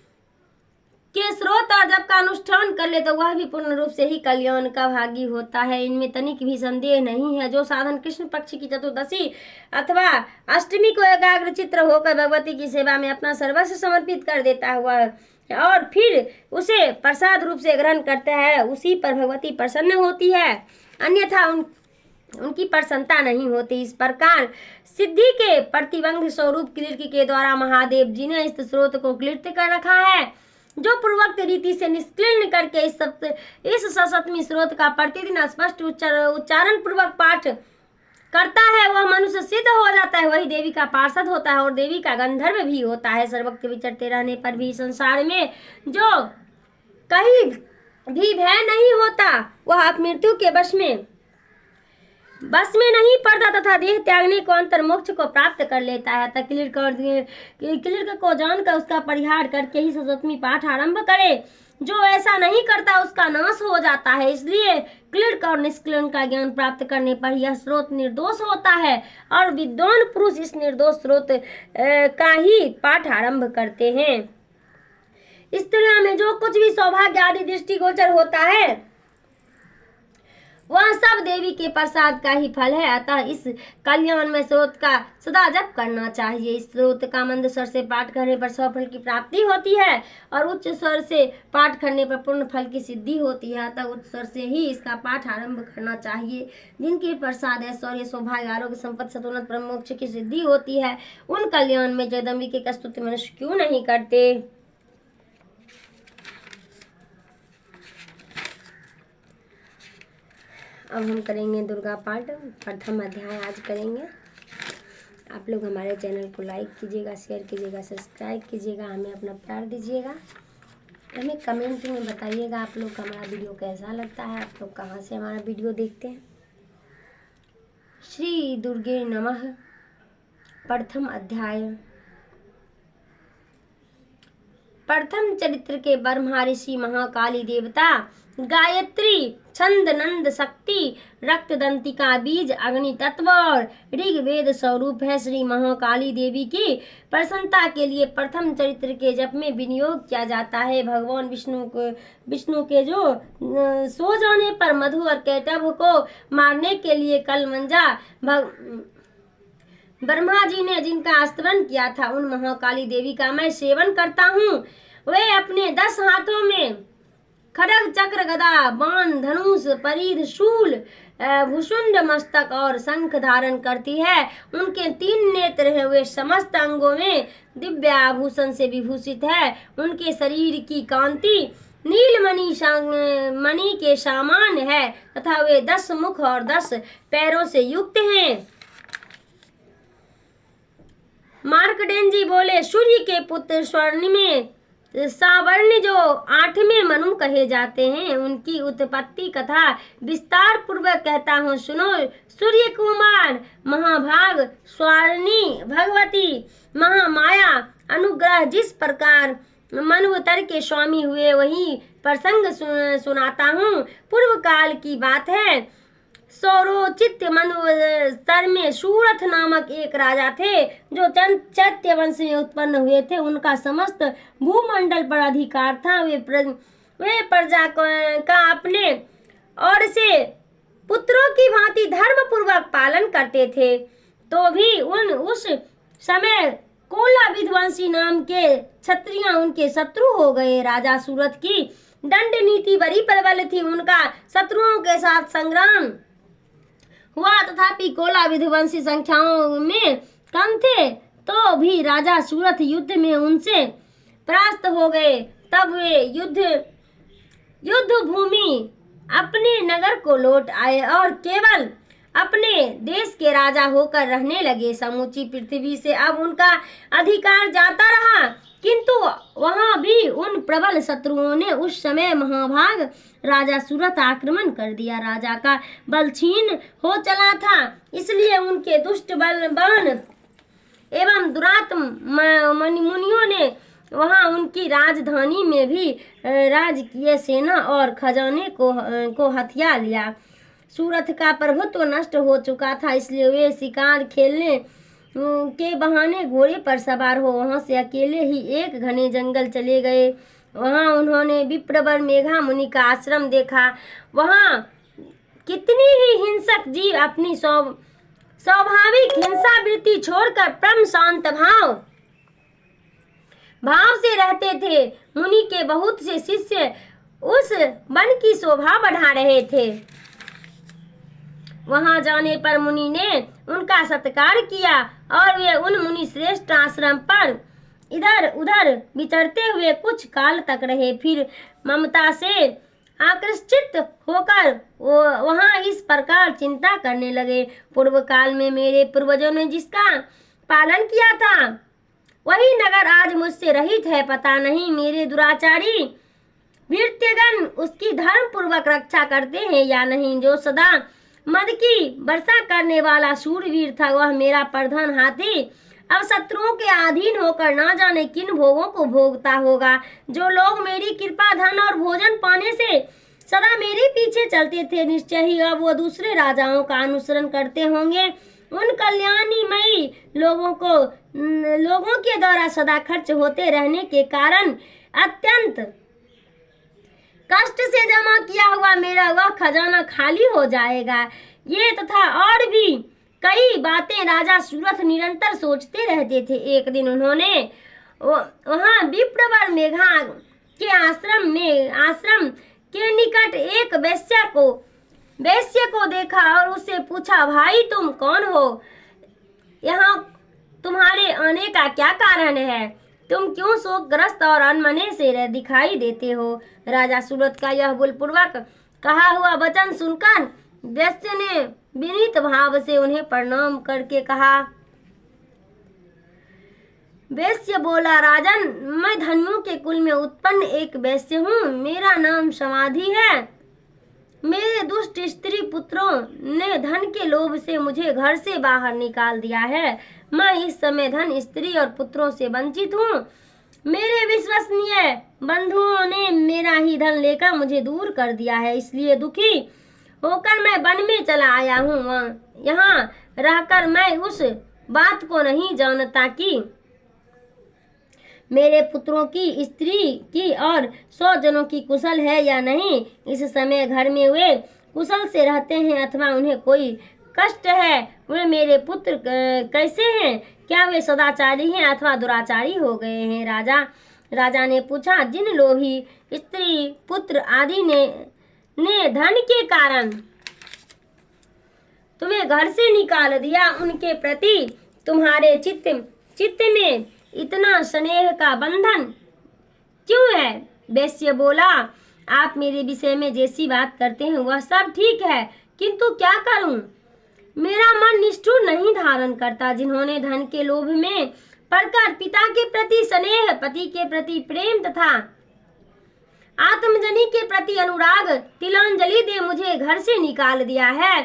के स्रोत और जप का अनुष्ठान कर ले, तो वह भी पूर्ण रूप से ही कल्याण का भागी होता है। इनमें तनिक भी संदेह नहीं है। जो साधन कृष्ण पक्ष की चतुर्दशी अथवा अष्टमी को एकाग्र चित्र होकर भगवती की सेवा में अपना सर्वस्व समर्पित कर देता हुआ और फिर उसे प्रसाद रूप से ग्रहण करता है, उसी पर भगवती प्रसन्न होती है, अन्यथा उनकी प्रसन्नता नहीं होती। इस प्रकार सिद्धि के प्रतिबंध स्वरूप कीर्ति के द्वारा महादेव जी ने इस स्रोत को कीर्ति कर रखा है। जो पूर्वोक्त रीति से निष्कीर्ण करके इस सतमी स्रोत का प्रतिदिन स्पष्ट उच्चारण पूर्वक पाठ करता है, वह मनुष्य सिद्ध हो जाता है, वही देवी का पार्षद होता है और देवी का गंधर्व भी होता है। सर्वत्र विचरते रहने पर भी संसार में जो कहीं भी भय नहीं होता, वह आप मृत्यु के बस में नहीं पड़ता तथा देह त्यागने को अंतर मोक्ष को प्राप्त कर लेता है। अतः क्लिर्क को जानकर उसका परिहार करके ही सतमी पाठ आरंभ करे। जो ऐसा नहीं करता उसका नाश हो जाता है। इसलिए क्लिर्क और निष्क्लिर्क का ज्ञान प्राप्त करने पर यह स्रोत निर्दोष होता है और विद्वान पुरुष इस निर्दोष स्रोत का ही पाठ आरंभ करते हैं। इस तुलना में जो कुछ भी सौभाग्य आदि दृष्टिगोचर होता है, वह सब देवी के प्रसाद का ही फल है। अतः इस कल्याण में स्रोत का सदा जप करना चाहिए। इस स्रोत का मंद स्वर से पाठ करने पर सौ फल की प्राप्ति होती है और उच्च स्वर से पाठ करने पर पूर्ण फल की सिद्धि होती है। अतः उच्च स्वर से ही इसका पाठ आरंभ करना चाहिए। जिनके प्रसाद ऐश्वर्य, सौभाग्य, आरोग्य, संपत्ति, सतोन्नत परम मोक्ष की सिद्धि होती है, उन कल्याण में जगदम्बिका की स्तुति मनुष्य क्यों नहीं करते। अब हम करेंगे दुर्गा पाठ प्रथम अध्याय आज करेंगे। आप लोग हमारे चैनल को लाइक कीजिएगा, शेयर कीजिएगा, सब्सक्राइब कीजिएगा, हमें अपना प्यार दीजिएगा। हमें कमेंट में बताइएगा आप लोग का हमारा वीडियो कैसा लगता है, आप लोग कहाँ से हमारा वीडियो देखते हैं। श्री दुर्गे नमः। प्रथम अध्याय। प्रथम चरित्र के ब्रह्मा ऋषि महाकाली देवता गायत्री छंद नंद शक्ति रक्तदंतिका बीज अग्नि तत्व और ऋग्वेद स्वरूप है। श्री महाकाली देवी की प्रसन्नता के लिए प्रथम चरित्र के जप में विनियोग किया जाता है। भगवान विष्णु के जो सो जाने पर मधु और कैटभ को मारने के लिए कल मंजा ब्रह्मा जी ने जिनका स्तवन किया था, उन महाकाली देवी का मैं सेवन करता हूँ। वे अपने 10 हाथों में खड्ग चक्र गदा बाण धनुष परिध शूल भूषुंड मस्तक और शंख धारण करती है। उनके 3 नेत्र है। वे समस्त अंगों में दिव्य आभूषण से विभूषित है। उनके शरीर की कांति नीलमणि के समान है तथा वे 10 मुख और 10 पैरों से युक्त हैं। मार्कंडेय जी बोले, सूर्य के पुत्र स्वर्ण में सावर्ण जो 8वें मनु कहे जाते हैं, उनकी उत्पत्ति कथा विस्तार पूर्वक कहता हूँ, सुनो। सूर्य कुमार महाभाग स्वार्णी भगवती महामाया अनुग्रह जिस प्रकार मनवतर के स्वामी हुए, वही प्रसंग सुनाता हूँ। पूर्व काल की बात है। सौरोचित मनवतर में सूरथ नामक एक राजा थे जो चैत्य वंश में उत्पन्न हुए थे। उनका समस्त भूमंडल पर अधिकार था। वे प्रजा का अपने और से पुत्रों की भांति धर्म पूर्वक पालन करते थे। तो भी उस समय कोला विध्वंसी नाम के क्षत्रिय उनके शत्रु हो गए। राजा सूरथ की दंड नीति बड़ी प्रबल थी। उनका शत्रुओं के साथ संग्राम हुआ, तथापि कोला विध्वंसी संख्याओं में कम थे, तो भी राजा सूरथ युद्ध में उनसे परास्त हो गए। तब वे युद्ध भूमि अपने नगर को लौट आए और केवल अपने देश के राजा होकर रहने लगे। समूची पृथ्वी से अब उनका अधिकार जाता रहा, किंतु वहां भी उन प्रबल शत्रुओं ने उस समय महाभाग राजा सूरथ आक्रमण कर दिया। राजा का बल छीन हो चला था, इसलिए उनके दुष्ट बलवान एवं दुरात्म मुनियों ने वहां उनकी राजधानी में भी राजकीय सेना और खजाने को हथिया लिया। सूरथ का प्रभुत्व नष्ट हो चुका था, इसलिए वे शिकार खेलने के बहाने घोड़े पर सवार हो वहां से अकेले ही एक घने जंगल चले गए। वहां उन्होंने विप्रवर मेघा मुनि का आश्रम देखा। वहां कितनी ही हिंसक जीव अपनी स्वाभाविक हिंसा वृत्ति छोड़कर परम शांत भाव से रहते थे। मुनि के बहुत से शिष्य उस वन की शोभा बढ़ा रहे थे। वहां जाने पर मुनि ने उनका सत्कार किया और वे उन मुनि श्रेष्ठ आश्रम पर इधर उधर विचरते हुए कुछ काल तक रहे। फिर ममता से आकर्षित होकर वहां इस प्रकार चिंता करने लगे, पूर्व काल में मेरे पूर्वजों ने जिसका पालन किया था, वही नगर आज मुझसे रहित है। पता नहीं मेरे दुराचारी वीरत्यगण उसकी धर्म पूर्वक रक्षा करते हैं या नहीं। जो सदा मद की वर्षा करने वाला शूरवीर था, वह मेरा प्रधान हाथी अब शत्रुओं के अधीन होकर ना जाने किन भोगों को भोगता होगा। जो लोग मेरी कृपा धन और भोजन पाने से सदा मेरे पीछे चलते थे, निश्चय ही अब वो दूसरे राजाओं का अनुसरण करते होंगे। उन कल्याणीमयी लोगों के द्वारा सदा खर्च होते रहने के कारण अत्यंत कष्ट से जमा किया हुआ मेरा वह खजाना खाली हो जाएगा। ये तथा और भी कई बातें राजा सूरथ निरंतर सोचते रहते थे। एक दिन उन्होंने वहां विप्रवर मेघा के आश्रम के निकट एक वैश्य को देखा और उससे पूछा, भाई तुम कौन हो? यहाँ तुम्हारे आने का क्या कारण है? तुम क्यों शोकग्रस्त और अनमने से दिखाई देते हो? राजा सूरथ का यह बलपूर्वक कहा हुआ वचन सुनकर वैश्य ने विनीत भाव से उन्हें प्रणाम करके कहा। वैश्य बोला, राजन, मैं धनियों के कुल में उत्पन्न एक वैश्य हूँ। मेरा नाम समाधि है। मेरे दुष्ट स्त्री पुत्रों ने धन के लोभ से मुझे घर से बाहर निकाल दिया है। मैं इस समय धन, स्त्री और पुत्रों से वंचित हूँ। मेरे विश्वसनीय बंधुओं ने मेरा ही धन लेकर मुझे दूर कर दिया है, इसलिए दुखी होकर मैं वन में चला आया हूँ। यहाँ रहकर मैं उस बात को नहीं जानता कि मेरे पुत्रों की, स्त्री की और 100 जनों की कुशल है या नहीं। इस समय घर में वे कुशल से रहते हैं अथवा उन्हें कोई कष्ट है। वे मेरे पुत्र कैसे हैं? क्या वे सदाचारी हैं अथवा दुराचारी हो गए हैं? राजा ने पूछा, जिन लोभी स्त्री, पुत्र आदि ने धन के कारण तुम्हें घर से निकाल दिया, उनके प्रति तुम्हारे चित्त में इतना स्नेह का बंधन क्यों है? वैश्य बोला, आप मेरे विषय में जैसी बात करते हैं वह सब ठीक है, किंतु क्या करूं? मेरा मन निष्ठुर नहीं धारण करता। जिन्होंने धन के लोभ में पड़कर पिता के प्रति स्नेह, पति के प्रति प्रेम तथा आत्मजनी के प्रति अनुराग तिलांजलि दे मुझे घर से निकाल दिया है,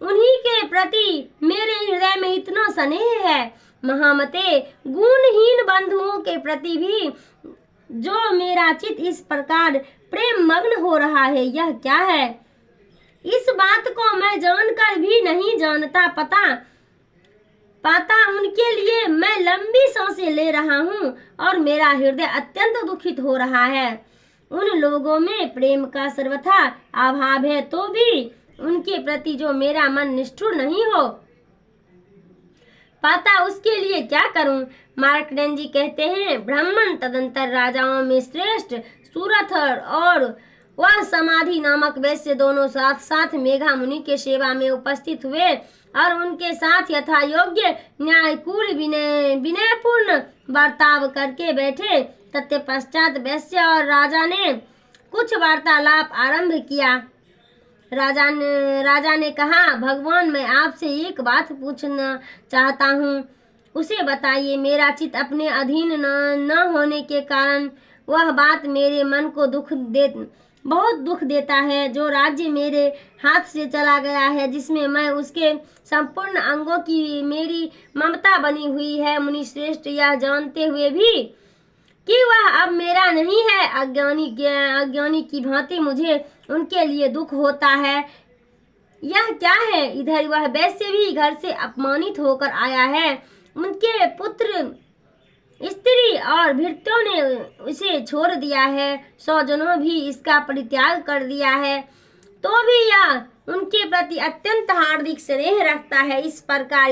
उन्हीं के प्रति मेरे हृदय में इतना स्नेह है। महामते, गुणहीन बंधुओं के प्रति भी जो मेरा चित्त इस प्रकार प्रेम मग्न हो रहा है, यह क्या है? इस बात को मैं जानकर भी नहीं जानता पाता उनके लिए मैं लंबी सांसें ले रहा हूँ और मेरा हृदय अत्यंत दुखित हो रहा है। उन लोगों में प्रेम का सर्वथा अभाव है, तो भी उनके प्रति जो मेरा मन निष्ठुर नहीं हो पाता, उसके लिए क्या करूं? मार्कंडेय जी कहते हैं, ब्राह्मण तदंतर राजाओं में श्रेष्ठ सूरथर और वह समाधि नामक वैश्य दोनों साथ साथ मेघा मुनि के सेवा में उपस्थित हुए और उनके साथ यथा योग्य न्यायकूल विनयपूर्ण बर्ताव करके बैठे। तत्पश्चात वैश्य और राजा ने कुछ वार्तालाप आरंभ किया। राजा ने कहा, भगवान, मैं आपसे एक बात पूछना चाहता हूँ, उसे बताइए। मेरा चित्त अपने अधीन न होने के कारण वह बात मेरे मन को बहुत दुख देता है। जो राज्य मेरे हाथ से चला गया है, जिसमें मैं उसके संपूर्ण अंगों की मेरी ममता बनी हुई है, मुनि श्रेष्ठ यह जानते हुए भी कि वह अब मेरा नहीं है, अज्ञानी की भांति मुझे उनके लिए दुख होता है। यह क्या है? इधर वह वैश्य भी घर से अपमानित होकर आया है, उनके पुत्र, स्त्री और भृत्यों ने उसे छोड़ दिया है, 100 जनों भी इसका परित्याग कर दिया है, तो भी यह उनके प्रति अत्यंत हार्दिक स्नेह रखता है। इस प्रकार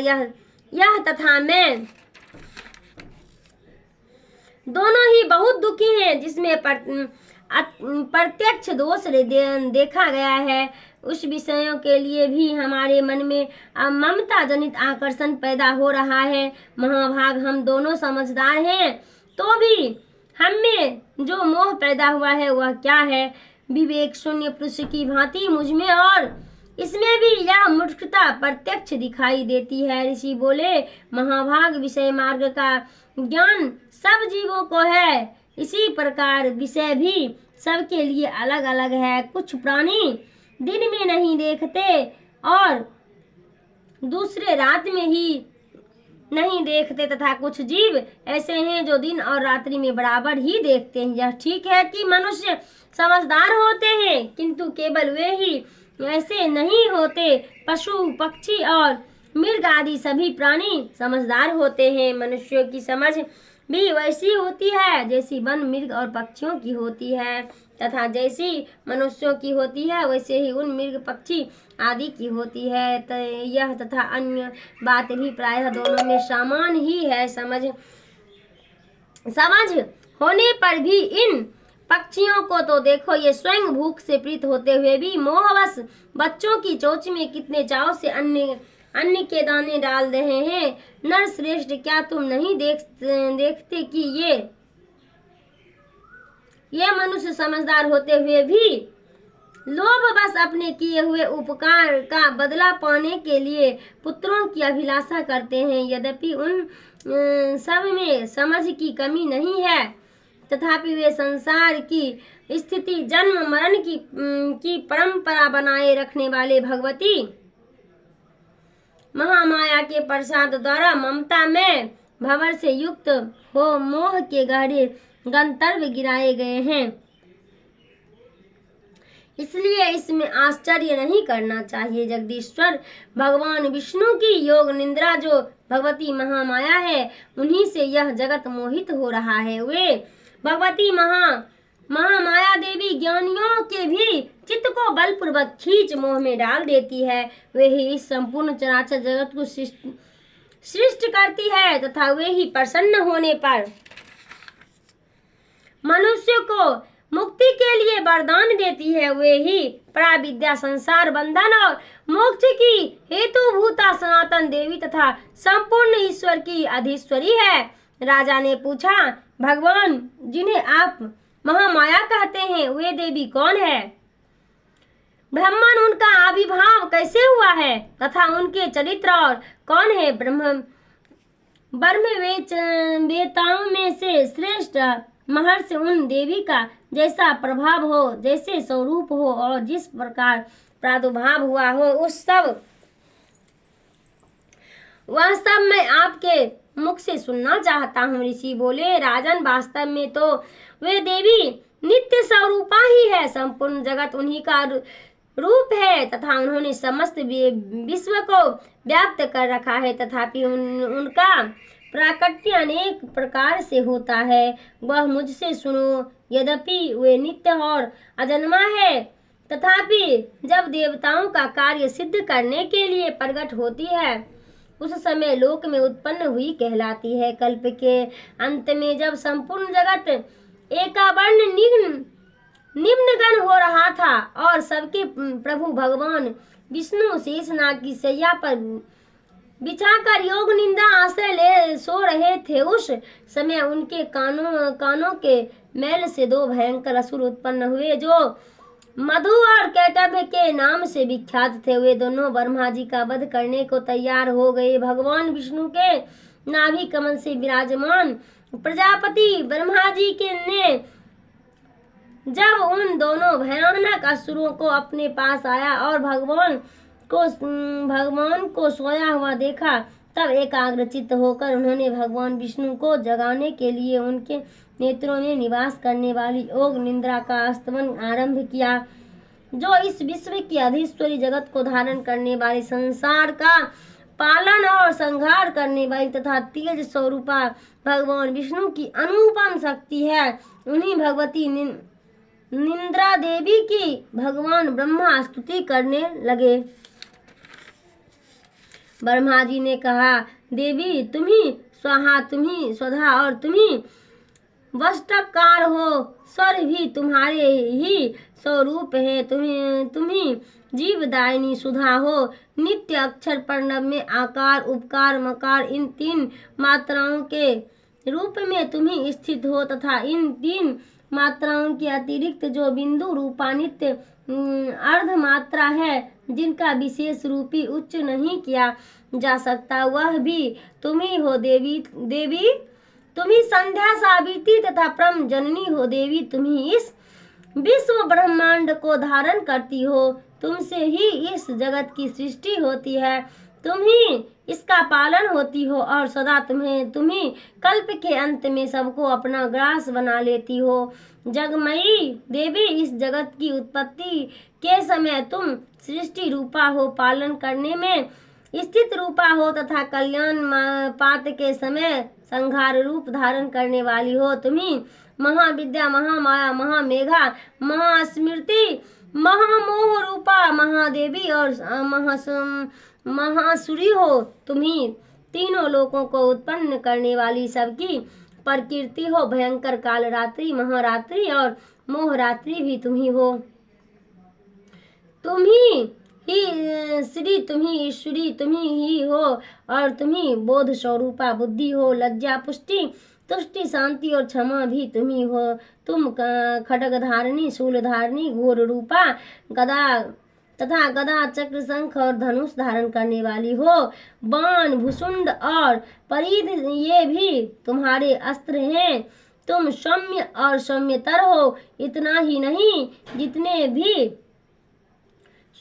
यह तथा मैं दोनों ही बहुत दुखी हैं, जिसमें प्रत्यक्ष दोष देखा गया है, उस विषयों के लिए भी हमारे मन में ममता जनित आकर्षण पैदा हो रहा है। महाभाग, हम दोनों समझदार हैं, तो भी हम में जो मोह पैदा हुआ है वह क्या है? विवेक शून्य पुरुष की भांति मुझमें और इसमें भी यह मूर्खता प्रत्यक्ष दिखाई देती है। ऋषि बोले, महाभाग, विषय मार्ग का ज्ञान सब जीवों को है, इसी प्रकार विषय भी सबके लिए अलग अलग है। कुछ प्राणी दिन में नहीं देखते और दूसरे रात में ही नहीं देखते तथा कुछ जीव ऐसे हैं जो दिन और रात्रि में बराबर ही देखते हैं। यह ठीक है कि मनुष्य समझदार होते हैं, किंतु केवल वे ही ऐसे नहीं होते। पशु, पक्षी और मृग आदि सभी प्राणी समझदार होते हैं। मनुष्यों की समझ भी वैसी होती है जैसी वन मृग और पक्षियों की होती है, तथा जैसी मनुष्यों की होती है वैसे ही उन मृग, पक्षी आदि की होती है। यह तथा अन्य बात भी प्रायः दोनों में समान ही है। समझ होने पर भी इन पक्षियों को तो देखो, ये स्वयं भूख से पीड़ित होते हुए भी मोहवश बच्चों की चोंच में कितने चाव से अन्न के दाने डाल रहे हैं। नर श्रेष्ठ, क्या तुम नहीं देखते कि ये मनुष्य समझदार होते हुए भी लोभ बस अपने किए हुए उपकार का बदला पाने के लिए पुत्रों की अभिलाषा करते हैं। यद्यपि उन सब में समझ की कमी नहीं है, तथापि वे संसार की स्थिति, जन्म मरण की परंपरा बनाए रखने वाले भगवती महामाया के प्रसाद द्वारा ममता में भंवर से युक्त हो मोह के गहरे गंतव्य गिराए गए हैं। इसलिए इसमें आश्चर्य नहीं करना चाहिए। जगदीश्वर भगवान विष्णु की योग निंद्रा जो भगवती महामाया है, उन्हीं से यह जगत मोहित हो रहा है। वे भगवती महामाया देवी ज्ञानियों के भी चित्त को बलपूर्वक खींच मोह में डाल देती है। वे ही इस संपूर्ण चराचर जगत को सृष्टि करती है तथा वे ही प्रसन्न होने पर मनुष्य को मुक्ति के लिए वरदान देती है। वे ही पराविद्या, संसार बंधन और मोक्ष की हेतुभूता सनातन देवी तथा संपूर्ण ईश्वर की अधीश्वरी है। राजा ने पूछा, भगवान जिन्हें आप महामाया कहते हैं, वे देवी कौन है? ब्राह्मण उनका आविर्भाव कैसे हुआ है तथा उनके चरित्र और कौन है? वेताओं में से श्रेष्ठ महर्षि उन देवी का जैसा प्रभाव हो, जैसे स्वरूप हो और जिस प्रकार प्रादुर्भाव हुआ हो, वह सब मैं आपके मुख से सुनना चाहता हूँ। ऋषि बोले, राजन वास्तव में तो वे देवी नित्य स्वरूपा ही है। संपूर्ण जगत उन्हीं का रूप है तथा उन्होंने समस्त विश्व को व्याप्त कर रखा है। तथापि उनका प्राकट्य अनेक प्रकार से होता है। वह मुझसे सुनो, यद्यपि वे नित्य और अजन्मा है, तथापि जब देवताओं का कार्य सिद्ध करने के लिए प्रकट होती है, उस समय लोक में उत्पन्न हुई कहलाती है। कल्प के अंत में जब संपूर्ण जगत एकावर्ण निम्नगण हो रहा था और सबके प्रभु भगवान विष्णु शेषनाग की शैया पर बिछाकर योग निंदा आश्रय ले सो रहे थे, उस समय उनके कानों के मैल से दो भयंकर असुर उत्पन्न हुए जो मधु और कैटभ के नाम से विख्यात थे। वे दोनों ब्रह्मा जी का वध करने को तैयार हो गए। भगवान विष्णु के नाभि कमल से विराजमान प्रजापति ब्रह्मा जी के ने जब उन दोनों भयानक असुरों को अपने पास आया और भगवान को सोया हुआ देखा, तब एकाग्रचित्त होकर उन्होंने भगवान विष्णु को जगाने के लिए उनके नेत्रों में निवास करने वाली योग निंद्रा का स्तवन आरंभ किया, जो इस विश्व की अधीश्वरी जगत को धारण करने वाली, संसार का पालन और संहार करने वाली तथा तेज स्वरूपा भगवान विष्णु की अनुपम शक्ति है। उन्हीं भगवती निंद्रा देवी की भगवान ब्रह्मा स्तुति करने लगे। ब्रह्मा जी ने कहा, देवी तुम्ही स्वाहा, तुम्ही स्वधा और तुम्ही वष्टकार हो। स्वर भी तुम्हारे ही स्वरूप है। तुम्ही जीवदायिनी सुधा हो। नित्य अक्षर प्रणव में आकार, उपकार, मकार इन तीन मात्राओं के रूप में तुम्ही स्थित हो तथा इन तीन मात्राओं के अतिरिक्त जो बिंदु रूपा नित्य अर्ध मात्रा है, जिनका विशेष रूपी उच्च नहीं किया जा सकता, वह भी तुम्ही हो। देवी तुम्ही संध्या, सावित्री तथा परम जननी हो। देवी तुम्ही इस विश्व ब्रह्मांड को धारण करती हो। तुमसे ही इस जगत की सृष्टि होती है, तुम ही इसका पालन होती हो और सदा तुम्ही कल्प के अंत में सबको अपना ग्रास बना लेती हो। जगमयी देवी, इस जगत की उत्पत्ति के समय तुम सृष्टि रूपा हो, पालन करने में स्थित रूपा हो तथा कल्याण पात के समय संहार रूप धारण करने वाली हो। तुम्ही महाविद्या, महामाया, महामेघा, महास्मृति, महामोह रूपा महादेवी और महासुरी हो। तुम्ही तीनों लोकों को उत्पन्न करने वाली सबकी प्रकृति हो। भयंकर काल रात्रि, महारात्रि और मोहरात्रि भी तुम्ही हो। तुम्ही ही श्री, तुम्ही ईश्वरी, तुम्ही ही हो और तुम्ही बोध स्वरूपा बुद्धि हो। लज्जा, पुष्टि, तुष्टि, शांति और क्षमा भी तुम्ही हो। तुम खड्ग धारणी, शूल धारणी, घोर रूपा गदा तथा गदा, चक्र, शंख और धनुष धारण करने वाली हो। बाण, भुसुंड और परिध ये भी तुम्हारे अस्त्र हैं। तुम सौम्य और सौम्यतर हो। इतना ही नहीं, जितने भी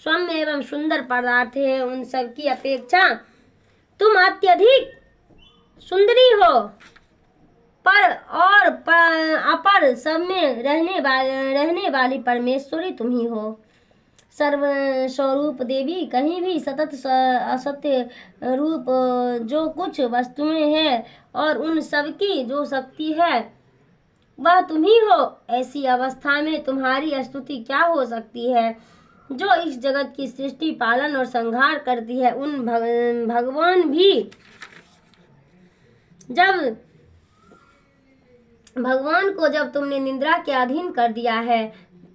सौम्य एवं सुंदर पदार्थ है, उन सब की अपेक्षा तुम अत्यधिक सुंदरी हो, पर और अपर सब में रहने वाली परमेश्वरी तुम ही हो। सर्व स्वरूप देवी, कहीं भी सतत असत्य रूप जो कुछ वस्तुएं हैं और उन सब की जो शक्ति है वह तुम ही हो। ऐसी अवस्था में तुम्हारी स्तुति क्या हो सकती है? जो इस जगत की सृष्टि, पालन और संहार करती है, उन भगवान भी जब भगवान को जब तुमने निद्रा के अधीन कर दिया है,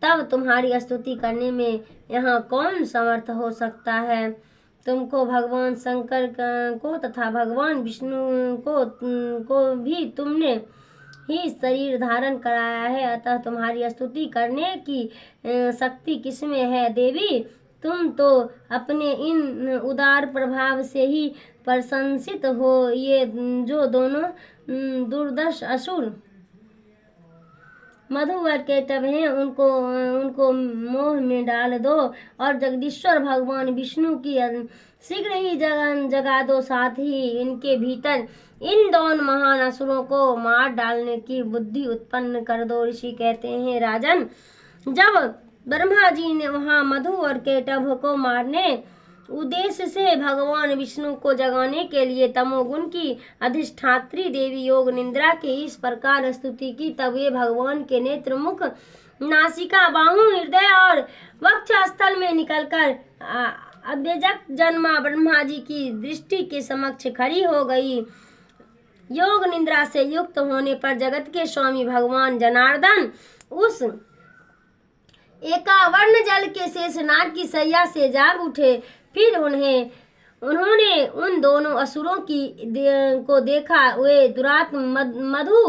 तब तुम्हारी स्तुति करने में यहाँ कौन समर्थ हो सकता है? तुमको भगवान शंकर को तथा भगवान विष्णु को भी तुमने ही शरीर धारण कराया है, अतः तुम्हारी स्तुति करने की शक्ति किसमें है देवी? तुम तो अपने इन उदार प्रभाव से ही प्रशंसित हो। ये जो दोनों दुर्दश असुर मधु और केटव हैं, उनको मोह में डाल दो और जगदीश्वर भगवान विष्णु की शीघ्र ही जगा दो। साथ ही इनके भीतर इन दोनों महान असुरों को मार डालने की बुद्धि उत्पन्न कर दो। ऋषि कहते हैं, राजन, जब ब्रह्मा जी ने वहां मधु और केटव को मारने उद्देश्य से भगवान विष्णु को जगाने के लिए तमोगुण की अधिष्ठात्री देवी योग निद्रा के इस प्रकार स्तुति की, तब ये भगवान के नेत्र, मुख, नासिका, बाहु, हृदय और वक्षस्थल में निकलकर अव्यजक जन्मा ब्रह्मा जी की दृष्टि के समक्ष खड़ी हो गई। योग निद्रा से युक्त होने पर जगत के स्वामी भगवान जनार्दन उस एकावर्ण जल के शेषनाग की सैया से जाग उठे। फिर उन्होंने उन दोनों असुरों को देखा। वे दुरात्म मधु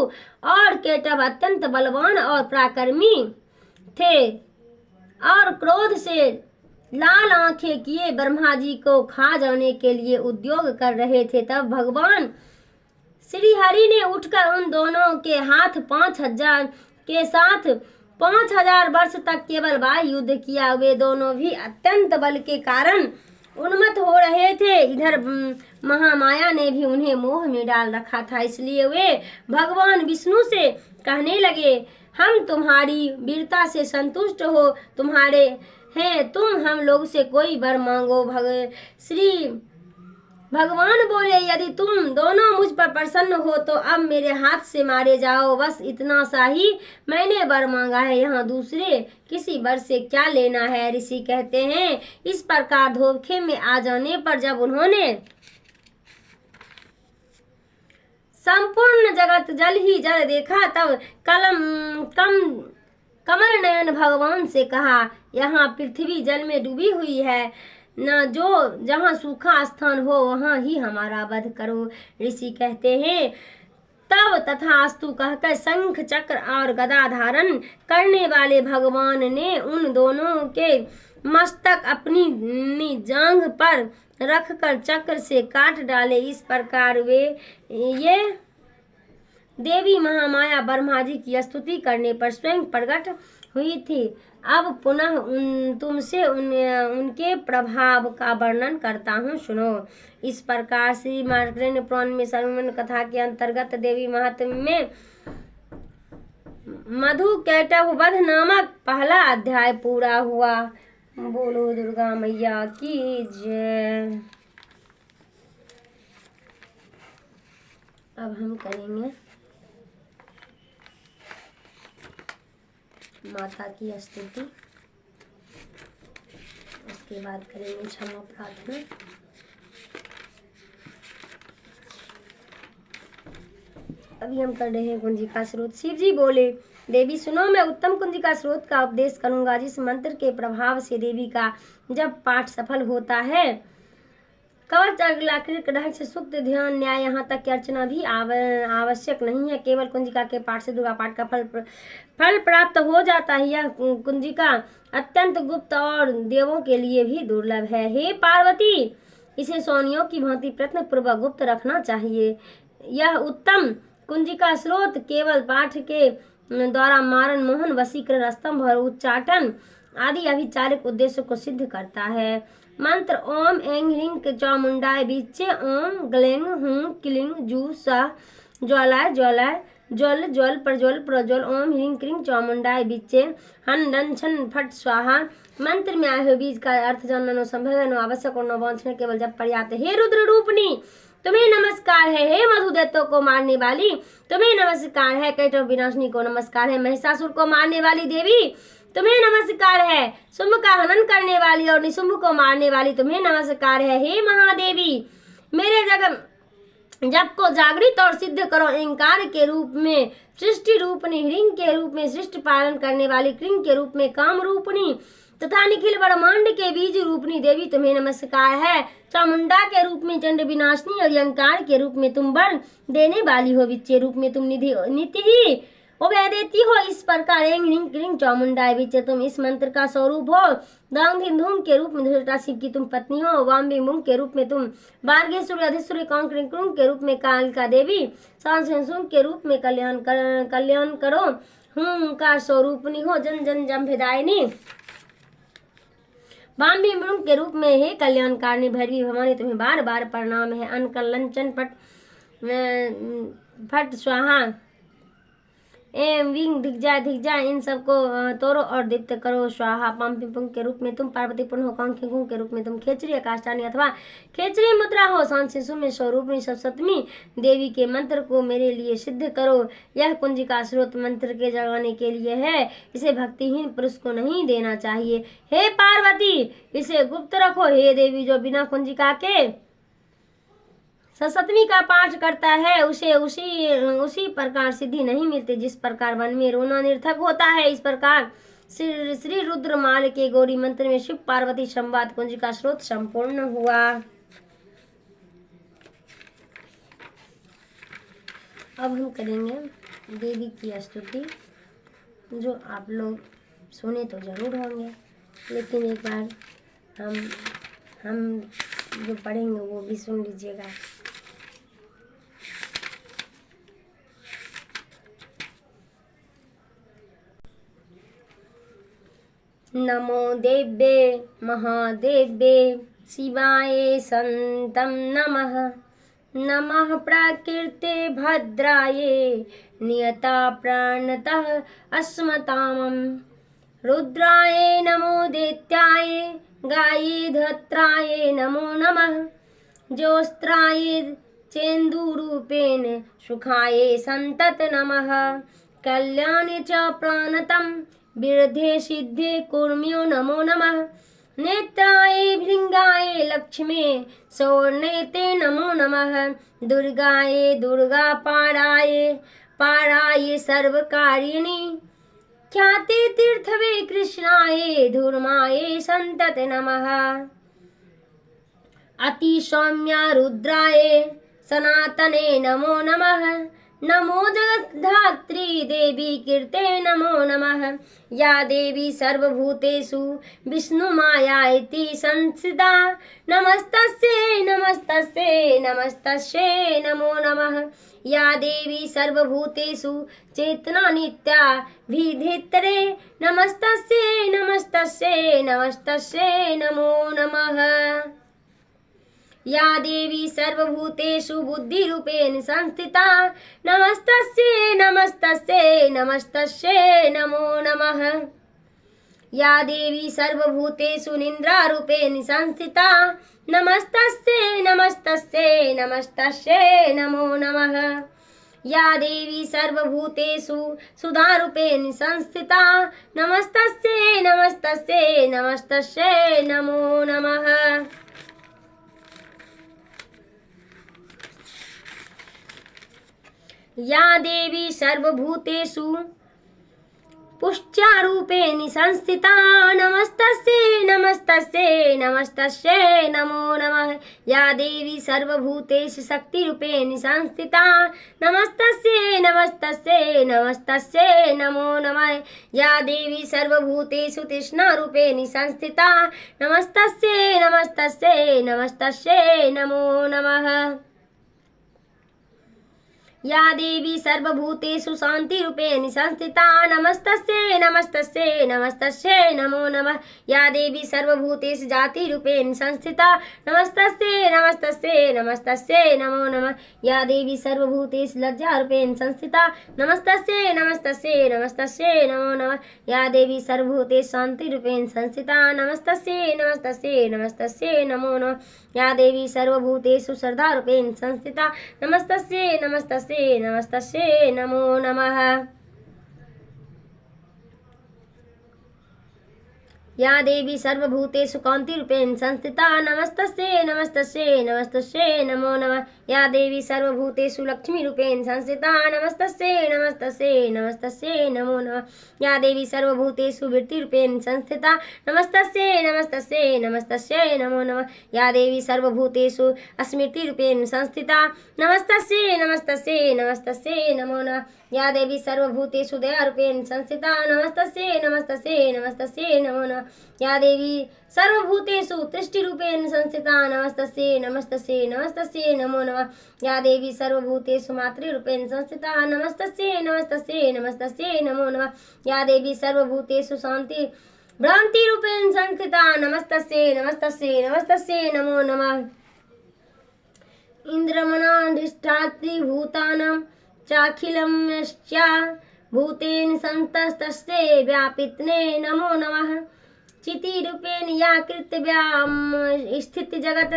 और केटव अत्यंत बलवान और पराक्रमी थे और क्रोध से लाल आंखें किए ब्रह्मा जी को खा जाने के लिए उद्योग कर रहे थे। तब भगवान श्री हरि ने उठकर उन दोनों के हाथ 5000 के साथ 5000 वर्ष तक केवल वायु युद्ध किया। वे दोनों भी अत्यंत बल के कारण उन्मत्त हो रहे थे। इधर महामाया ने भी उन्हें मोह में डाल रखा था, इसलिए वे भगवान विष्णु से कहने लगे, हम तुम्हारी वीरता से संतुष्ट हो तुम्हारे हैं, तुम हम लोग से कोई वर मांगो। श्री भगवान बोले, यदि तुम दोनों मुझ पर प्रसन्न हो तो अब मेरे हाथ से मारे जाओ। बस इतना सा ही मैंने वर मांगा है, यहाँ दूसरे किसी वर से क्या लेना है। ऋषि कहते हैं, इस प्रकार धोखे में आ जाने पर जब उन्होंने संपूर्ण जगत जल ही जल देखा, तब कमल नयन भगवान से कहा, यहाँ पृथ्वी जल में डूबी हुई है, न जो जहाँ सूखा स्थान हो वहाँ ही हमारा वध करो। ऋषि कहते हैं, तब तथास्तु कहकर शंख, चक्र और गदा धारण करने वाले भगवान ने उन दोनों के मस्तक अपनी जांघ पर रखकर चक्र से काट डाले। इस प्रकार ये देवी महामाया ब्रह्मा जी की स्तुति करने पर स्वयं प्रकट हुई थी। अब पुनः तुमसे उनके प्रभाव का वर्णन करता हूँ, सुनो। इस प्रकार श्री मार्कंडेय पुराण में सर्वमन कथा के अंतर्गत देवी महात्म्य में मधु केटव वध नामक पहला अध्याय पूरा हुआ। बोलो दुर्गा मैया की जय। अब हम करेंगे माता की स्तुति, उसके बाद करेंगे क्षमा प्रार्थना। अभी हम कर रहे हैं कुंजिका स्रोत। शिव जी बोले, देवी सुनो, मैं उत्तम कुंजिका स्रोत का उपदेश करूंगा, जिस मंत्र के प्रभाव से देवी का जब पाठ सफल होता है। कवच, अग्लाकृत, रहस्य, सूक्त, ध्यान, न्याय, यहाँ तक की अर्चना भी आवश्यक नहीं है। केवल कुंजिका के पाठ से दुर्गा पाठ का फल प्राप्त हो जाता है। यह कुंजिका अत्यंत गुप्त और देवों के लिए भी दुर्लभ है। हे पार्वती, इसे सोनियों की भांति प्रयत्न पूर्वक गुप्त रखना चाहिए। यह उत्तम कुंजिका स्रोत केवल पाठ के द्वारा मारण, मोहन, वशीकरण, स्तंभ और उच्चाटन आदि अभिचारिक उद्देश्य को सिद्ध करता है। मंत्र ओम ऐं ह्रीं चामुंडाय बीचे ओम ग्लें हूं क्लीं जू सा ज्वालाय ज्वालाय ज्वल ज्वल प्रज्वल प्रज्वल ओम ह्रीं क्लीं चामुंडाय बीचे हन डन छन फट स्वाहा। मंत्र में आए हुए बीज का अर्थ जानना न संभव है, न आवश्यक और न वांछनीय, केवल जब पर्याप्त। हे रुद्र रूपनी तुम्हें नमस्कार है। हे मधुदैत्यों को मारने वाली तुम्हें नमस्कार है। कैटव विनाशनी को नमस्कार है। महिषासुर को मारने वाली देवी तुम्हें नमस्कार है। शुंभ का हनन करने वाली और निशुंभ को मारने वाली तुम्हें नमस्कार है। हे महादेवी मेरे जप को जागृत और सिद्ध करो। इंकार के रूप में सृष्टि रूपनी, ह्रीं के रूप में सृष्टि पालन करने वाली, क्लीं के रूप में काम रूपनी तथा निखिल ब्रह्मांड के बीज रूपनी देवी तुम्हें नमस्कार है। चामुंडा के रूप में चंड विनाशनी और अंकार के रूप में तुम वर देने वाली हो। विच्चे रूप में तुम निधि ही उभय देती हो। इस प्रकार ऐं ह्रीं क्लीं चामुंडाय बीचे तुम इस मंत्र का स्वरूप हो। दांग धूम के रूप में धृतराष्ट्र शिव की तुम पत्नी हो। वाम मूंग के रूप में तुम बार्गेश्वरी अधिश्वरी कांक्रिंग के रूप में कालिका देवी सांसुं के रूप में कल्याण करो हूंकार स्वरूपनी हो। जन जन जम्भिदायिनी बाम्बी मृंग के रूप में हे कल्याणकारिणी भैरवी भवानी तुम्हें बार बार प्रणाम है। अनकलंचन फट स्वाहा एम विंग धिग्जा इन सबको तोड़ो और दीप्त करो स्वाहा। पंपी पुंग के रूप में तुम पार्वती पुनः कांखी के रूप में तुम खेचरी काष्टानी अथवा खेचरी मुद्रा हो। सांस शिशु में स्वरूपनी सप्तमी देवी के मंत्र को मेरे लिए सिद्ध करो। यह कुंजिका स्रोत मंत्र के जगाने के लिए है, इसे भक्तिहीन पुरुष को नहीं देना चाहिए। हे पार्वती इसे गुप्त रखो। हे देवी जो बिना कुंजिका के सप्तमी का पाठ करता है उसे उसी प्रकार सिद्धि नहीं मिलती जिस प्रकार वन में रोना निर्थक होता है। इस प्रकार श्री रुद्रमाल के गौरी मंत्र में शिव पार्वती संवाद कुंज का स्रोत संपूर्ण हुआ। अब हम करेंगे देवी की स्तुति, जो आप लोग सुने तो जरूर होंगे, लेकिन एक बार हम जो पढ़ेंगे वो भी सुन लीजिएगा। नमो देव्ये महादेव्ये शिवाय संतं नमः। नमः प्रकृते भद्राये नियता प्राणतः अस्मतामं। रुद्राय नमो दैत्याय गाये धत्राय नमो नमः। ज्योस्त्राय चेन्दूरूपेण सुखाय संतत नमः। कल्याणे च प्राणतं विरधे सिद्धे कूर्म्यो नमो नमः। नेत्राय भृंगाय लक्ष्मे सौर्णेते नमो नमः। दुर्गाय दुर्गा पाराय सर्वकारिणी। ख्याते तीर्थवे कृष्णाय धूर्माय संतत नमः। अति सौम्या रुद्राय सनातने नमो नमः। नमो जगद्धात्री देवी कीर्ते नमो नमः। या देवी सर्वभूतेषु विष्णुमाया इति संस्थिता। नमस्तस्यै नमस्तस्यै नमस्तस्यै नमो नमः। या देवी सर्वभूतेषु चेतना नित्या विधित्रे। नमस्तस्यै नमस्तस्यै नमस्तस्यै नमो नमः। या देवी सर्वभूतेषु बुद्धिरूपेण संस्थिता। नमस्तस्यै नमस्तस्यै नमस्तस्यै नमो नमः। या देवी सर्वभूतेषु निन्द्रारूपेण संस्थिता। नमस्तस्यै नमस्तस्यै नमस्तस्यै नमो नमः। या देवी सर्वभूतेषु सुधारूपेण संस्थिता। नमस्तस्यै नमस्तस्यै नमस्तस्यै नमो नमः। या देवी सर्वभूतेषु पुष्टारूपेण संस्थिता। नमस्तस्यै नमस्तस्यै नमस्तस्यै नमो नमः। या देवी सर्वभूतेषु शक्तिरूपेण संस्थिता। नमस्तस्यै नमस्तस्यै नमस्तस्यै नमो नमः। या देवी सर्वभूतेषु तृष्णारूपेण संस्थिता। नमस्तस्यै नमस्तस्यै नमस्तस्यै नमो नमः। या देवी सर्वभूतेषु शान्तिरूपेण संस्थिता नमस्तस्यै नमस्तस्यै नमस्तस्यै नमो नमः। या देवी सर्वभूतेषु जातिरूपेण संस्थिता नमस्तस्यै नमस्तस्यै नमस्तस्यै नमो नमः। या देवी सर्वभूतेषु लज्जारूपेण संस्थिता नमस्तस्यै नमस्तस्यै नमस्तस्यै नमो नमः। या देवी सर्वभूतेषु शान्तिरूपेण संस्थिता नमस्तस्यै नमस्तस्यै नमस्तस्यै नमो नमः। या देवी सर्वभूतेषु श्रद्धारूपेण संस्थिता नमस्तस्यै नमस्तस्यै नमस्तस्यै नमो नमः। या देवी सर्वभूतेषु कान्तिरूपेण संस्थिता नमस्तस्यै नमस्तस्यै नमस्तस्यै नमो नमः। या देवी सर्वभूतेषु लक्ष्मीरूपेण संस्थिता नमस्तस्यै नमस्तस्यै नमस्तस्यै नमो नमः। या देवी सर्वभूतेषु वृत्तिरूपेण संस्थिता नमस्तस्यै नमस्तस्यै नमस्तस्यै नमो नमः। या देवी सर्वभूतेषु स्मृतिरूपेण संस्थिता नमस्तस्यै नमस्तस्यै नमस्तस्यै नमो नमः। या देवी सर्वभूतेषु दयारूपेण संस्थिता नमस्तस्यै नमस्तस्यै नमस्तस्यै नमो नमः। या देवी सर्वभूतेषु तुष्टिरूपेण संस्थिता नमस्तस्यै नमस्तस्यै नमस्तस्यै नमो नमः। या देवी सर्वभूतेषु मातृरूपेण संस्थिता नमस्तस्यै नमस्तस्यै नमस्तस्यै नमो नमः। या देवी सर्वभूतेषु शान्ति भ्रान्तिरूपेण संस्थिता नमस्तस्यै नमस्तस्यै नमस्तस्यै नमो नमः। इन्द्रमनाधिष्ठात्री भूतानां चाखिलं यश्चा भूतेन संतस्तस्यै व्यापितने नमो नमः। चितिरूपेण या कृतव्यां स्थित जगत्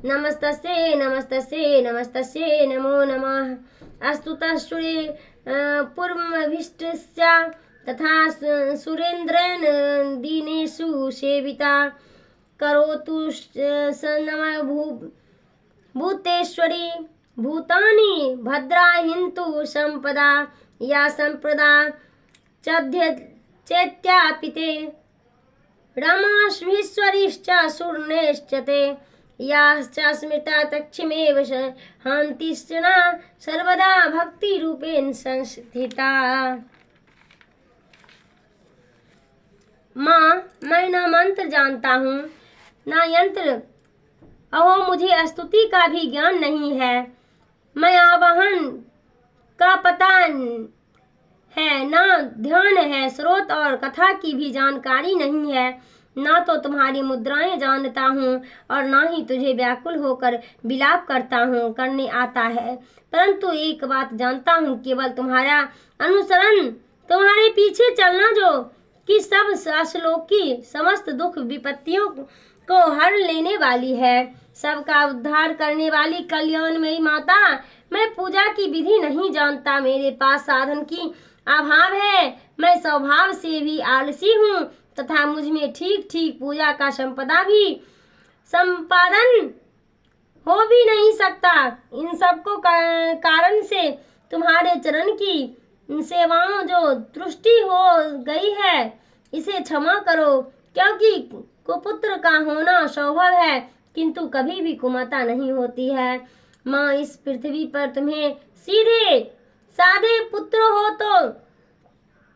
नमस्तस्यै नमस्तस्यै नमस्तस्यै नमो नमः। अस्तुतः सूर्ये पूर्वमभिष्टस्य तथा सुरेन्द्रेण दीनेषु सेविता करोतु स नमः भूतेश्वरी भूतानि भद्रा हिन्तु संपदा या संप्रदा चेत्यापिते रमाश्वीश्वरीश्च सूर्णेश्च ते याश्च स्मृता तक्षमेव हान्तिश्च न सर्वदा भक्तिरूपेण संस्थिता। माँ, मैं न मंत्र जानता हूँ न यंत्र, अहो मुझे स्तुति का भी ज्ञान नहीं है। मैं आवाहन का पता है ना ध्यान है, स्रोत और कथा की भी जानकारी नहीं है। ना तो तुम्हारी मुद्राएं जानता हूँ और ना ही तुझे व्याकुल होकर विलाप करने आता है। परंतु एक बात जानता हूँ, केवल तुम्हारा अनुसरण, तुम्हारे पीछे चलना जो कि सब श्लोकी समस्त दुख विपत्तियों को हर लेने वाली है, सबका उद्धार करने वाली कल्याणमयी माता। मैं पूजा की विधि नहीं जानता, मेरे पास साधन की अभाव है। मैं स्वभाव से भी आलसी हूँ तथा मुझ में ठीक ठीक पूजा का संपादन हो भी नहीं सकता। इन सबको कारण से तुम्हारे चरण की सेवाओं जो त्रुटि हो गई है, इसे क्षमा करो, क्योंकि कुपुत्र का होना स्वभाव है किंतु कभी भी कुमाता नहीं होती है। माँ, इस पृथ्वी पर तुम्हें सीधे साधे पुत्र हो तो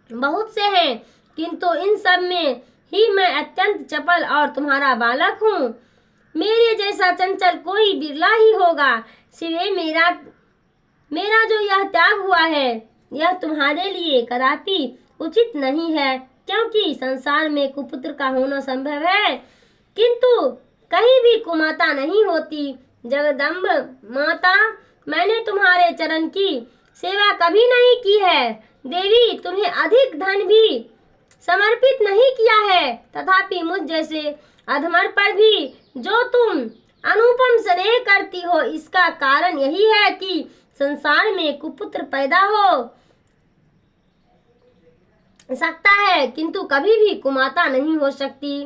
बहुत से हैं, किंतु इन सब में ही मैं अत्यंत चपल और तुम्हारा बालक हूँ। मेरे जैसा चंचल कोई बिरला ही होगा। सिवाय मेरा जो यह त्याग हुआ है, यह तुम्हारे लिए कदापि उचित नहीं है, क्योंकि संसार में कुपुत्र का होना संभव है किंतु कहीं भी कुमाता नहीं होती। जगदम्ब माता, मैंने तुम्हारे चरण की सेवा कभी नहीं की है। देवी, तुम्हें अधिक धन भी समर्पित नहीं किया है, तथापि मुझ जैसे अधमर पर भी जो तुम अनुपम स्नेह करती हो, इसका कारण यही है कि संसार में कुपुत्र पैदा हो सकता है किंतु कभी भी कुमाता नहीं हो सकती।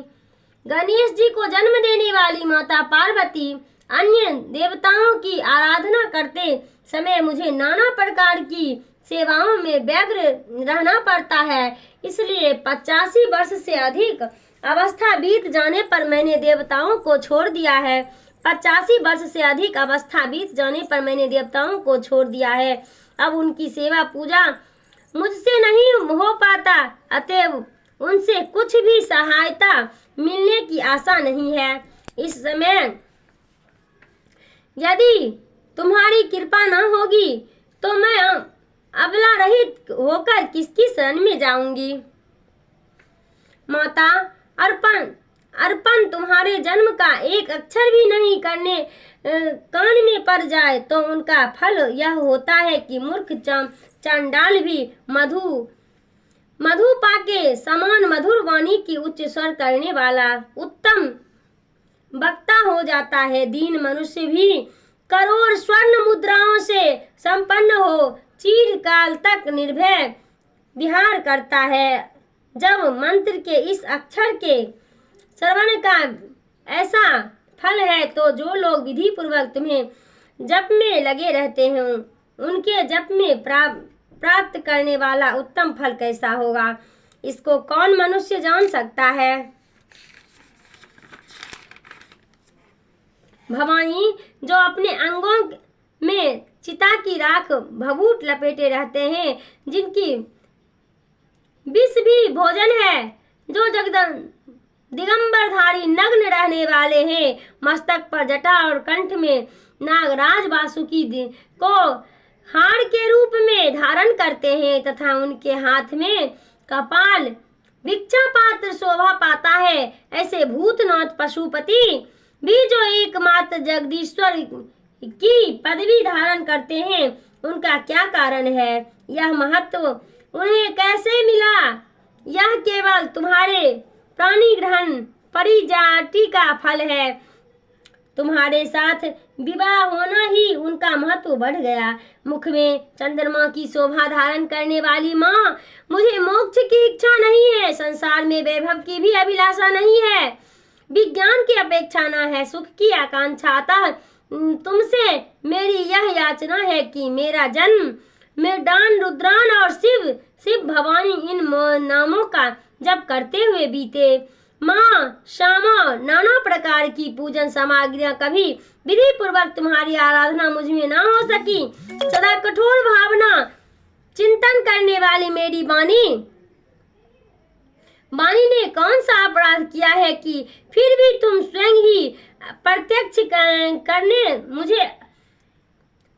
गणेश जी को जन्म देने वाली माता पार्वती अन्य देवताओं की आराधना करते समय मुझे नाना प्रकार की सेवाओं में व्यग्र रहना पड़ता है। इसलिए 85 वर्ष से अधिक अवस्था बीत जाने पर मैंने देवताओं को छोड़ दिया है। 85 वर्ष से अधिक अवस्था बीत जाने पर मैंने देवताओं को छोड़ दिया है। अब उनकी सेवा पूजा मुझसे नहीं हो पाता, अतएव उनसे कुछ भी सहायता मिलने की आशा नहीं है। इस समय यदि तुम्हारी कृपा न होगी तो मैं अबला रहित होकर किसकी शरण में जाऊंगी। माता, अर्पण अर्पण तुम्हारे जन्म का एक अक्षर भी नहीं करने कान में पड़ जाए तो उनका फल यह होता है कि मूर्ख चांडाल भी मधु पाके समान मधुर वाणी की उच्च स्वर करने वाला उत्तम वक्ता हो जाता है। दीन मनुष्य भी करोड़ स्वर्ण मुद्राओं से संपन्न हो चिरकाल तक निर्भय विहार करता है। जब मंत्र के इस अक्षर के श्रवण का ऐसा फल है तो जो लोग विधि पूर्वक तुम्हें जप में लगे रहते हैं उनके जप में प्राप्त करने वाला उत्तम फल कैसा होगा, इसको कौन मनुष्य जान सकता है। भवानी, जो अपने अंगों में चिता की राख भभूत लपेटे रहते हैं, जिनकी विष भी भोजन है, जो दिगंबरधारी नग्न रहने वाले हैं, मस्तक पर जटा और कंठ में नागराज वासुकी को हार के रूप में धारण करते हैं तथा उनके हाथ में कपाल भिक्षा पात्र शोभा पाता है, ऐसे भूतनाथ पशुपति भी जो एकमात्र जगदीश्वर की पदवी धारण करते हैं, उनका क्या कारण है। यह महत्व उन्हें कैसे मिला, यह केवल तुम्हारे प्राणी ग्रहण परिजाति का फल है। तुम्हारे साथ विवाह होना ही उनका महत्व बढ़ गया। मुख में चंद्रमा की शोभा धारण करने वाली माँ, मुझे मोक्ष की इच्छा नहीं है, संसार में वैभव की भी अभिलाषा नहीं है, विज्ञान की अपेक्षा न है, सुख की आकांक्षा। अतः तुमसे मेरी यह याचना है कि मेरा जन्म में दान रुद्रान और शिव भवानी इन नामों का जप करते हुए बीते। माँ श्यामा, नाना प्रकार की पूजन सामग्रियां कभी विधि पूर्वक तुम्हारी आराधना मुझ में न हो सकी। सदा कठोर भावना चिंतन करने वाली मेरी वाणी ने कौन सा अपराध किया है कि फिर भी तुम स्वयं ही प्रत्यक्ष करने मुझे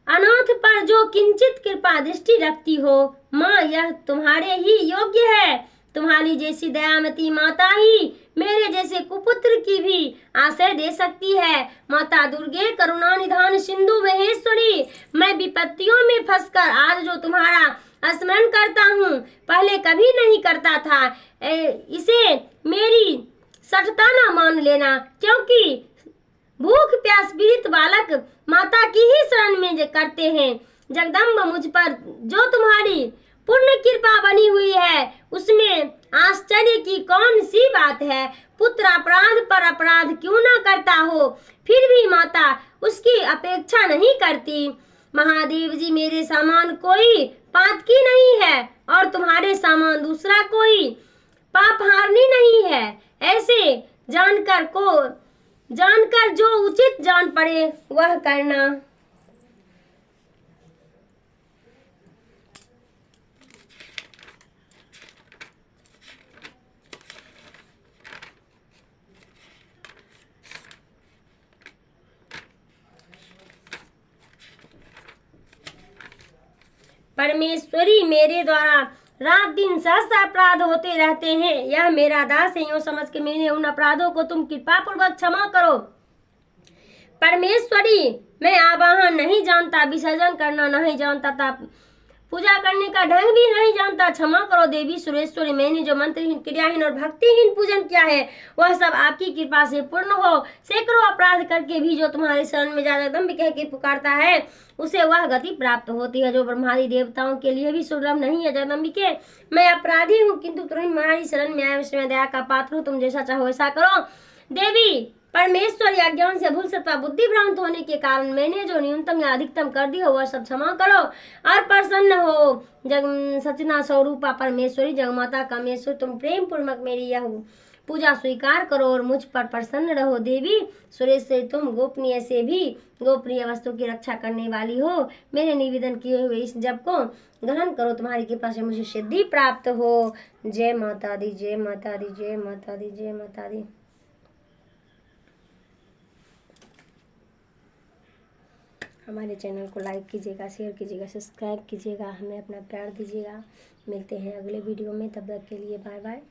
अनाथ पर जो किंचित कृपा दृष्टि रखती हो। माँ, यह तुम्हारे ही योग्य है। तुम्हारी जैसी दयामती माता ही मेरे जैसे कुपुत्र की भी आश्रय दे सकती है। माता दुर्गे, करुणा निधान सिंधु महेश्वरी, मैं विपत्तियों में फंसकर आज जो तुम्हारा स्मरण करता हूँ, पहले कभी नहीं करता था। इसे मेरी सठता न मान लेना, क्योंकि भूख प्यास पीड़ित बालक माता की ही शरण में करते हैं। जगदम्ब, मुझ पर जो तुम्हारी पूर्ण कृपा बनी हुई है, उसमें आश्चर्य की कौन सी बात है। पुत्र अपराध पर अपराध क्यों न करता हो, फिर भी माता उसकी अपेक्षा नहीं करती। महादेव जी, मेरे समान कोई पातकी नहीं है और तुम्हारे समान दूसरा कोई पापहारनी नहीं है। ऐसे जानकर जो उचित जान पड़े वह करना। परमेश्वरी, मेरे द्वारा रात दिन सहस्त्र अपराध होते रहते हैं। यह मेरा दास है, यूं समझ के मेरे उन अपराधों को तुम कृपा पूर्वक क्षमा करो। परमेश्वरी, मैं आवाहन नहीं जानता, विसर्जन करना नहीं जानता था, पूजा करने का ढंग भी नहीं जानता, क्षमा करो देवी सुरेश्वरी। मैंने जो मंत्रहीन, क्रियाहीन और भक्तिहीन पूजन किया है, वह सब आपकी कृपा से पूर्ण हो। सैकड़ों अपराध करके भी जो तुम्हारे शरण में जगदम्ब कह के पुकारता है, उसे वह गति प्राप्त होती है जो ब्रह्मादि देवताओं के लिए भी सुलभ नहीं है। जगदम्बिके, मैं अपराधी हूँ, किंतु तुम्हारी शरण में आए उसमें दया का पात्र हूँ। तुम जैसा चाहो वैसा करो। देवी परमेश्वर, अज्ञान से भूल सत्ता बुद्धि भ्रांत होने के कारण मैंने जो न्यूनतम या अधिकतम कर दी हो वह सब क्षमा करो और प्रसन्न हो। जग सचना स्वरूपा परमेश्वरी, जगमाता कामेश्वर, तुम प्रेम पूर्वक मेरी यह पूजा स्वीकार करो और मुझ पर प्रसन्न रहो। देवी सुरेश्वरी, तुम गोपनीय से भी गोपनीय वस्तु की रक्षा करने वाली हो। मेरे निवेदन किए हुए इस जप को ग्रहण करो, तुम्हारी कृपा से मुझे सिद्धि प्राप्त हो। जय माता दी, जय माता दी, जय माता दी, जय माता दी। हमारे चैनल को लाइक कीजिएगा, शेयर कीजिएगा, सब्सक्राइब कीजिएगा, हमें अपना प्यार दीजिएगा। मिलते हैं अगले वीडियो में, तब तक के लिए बाय बाय।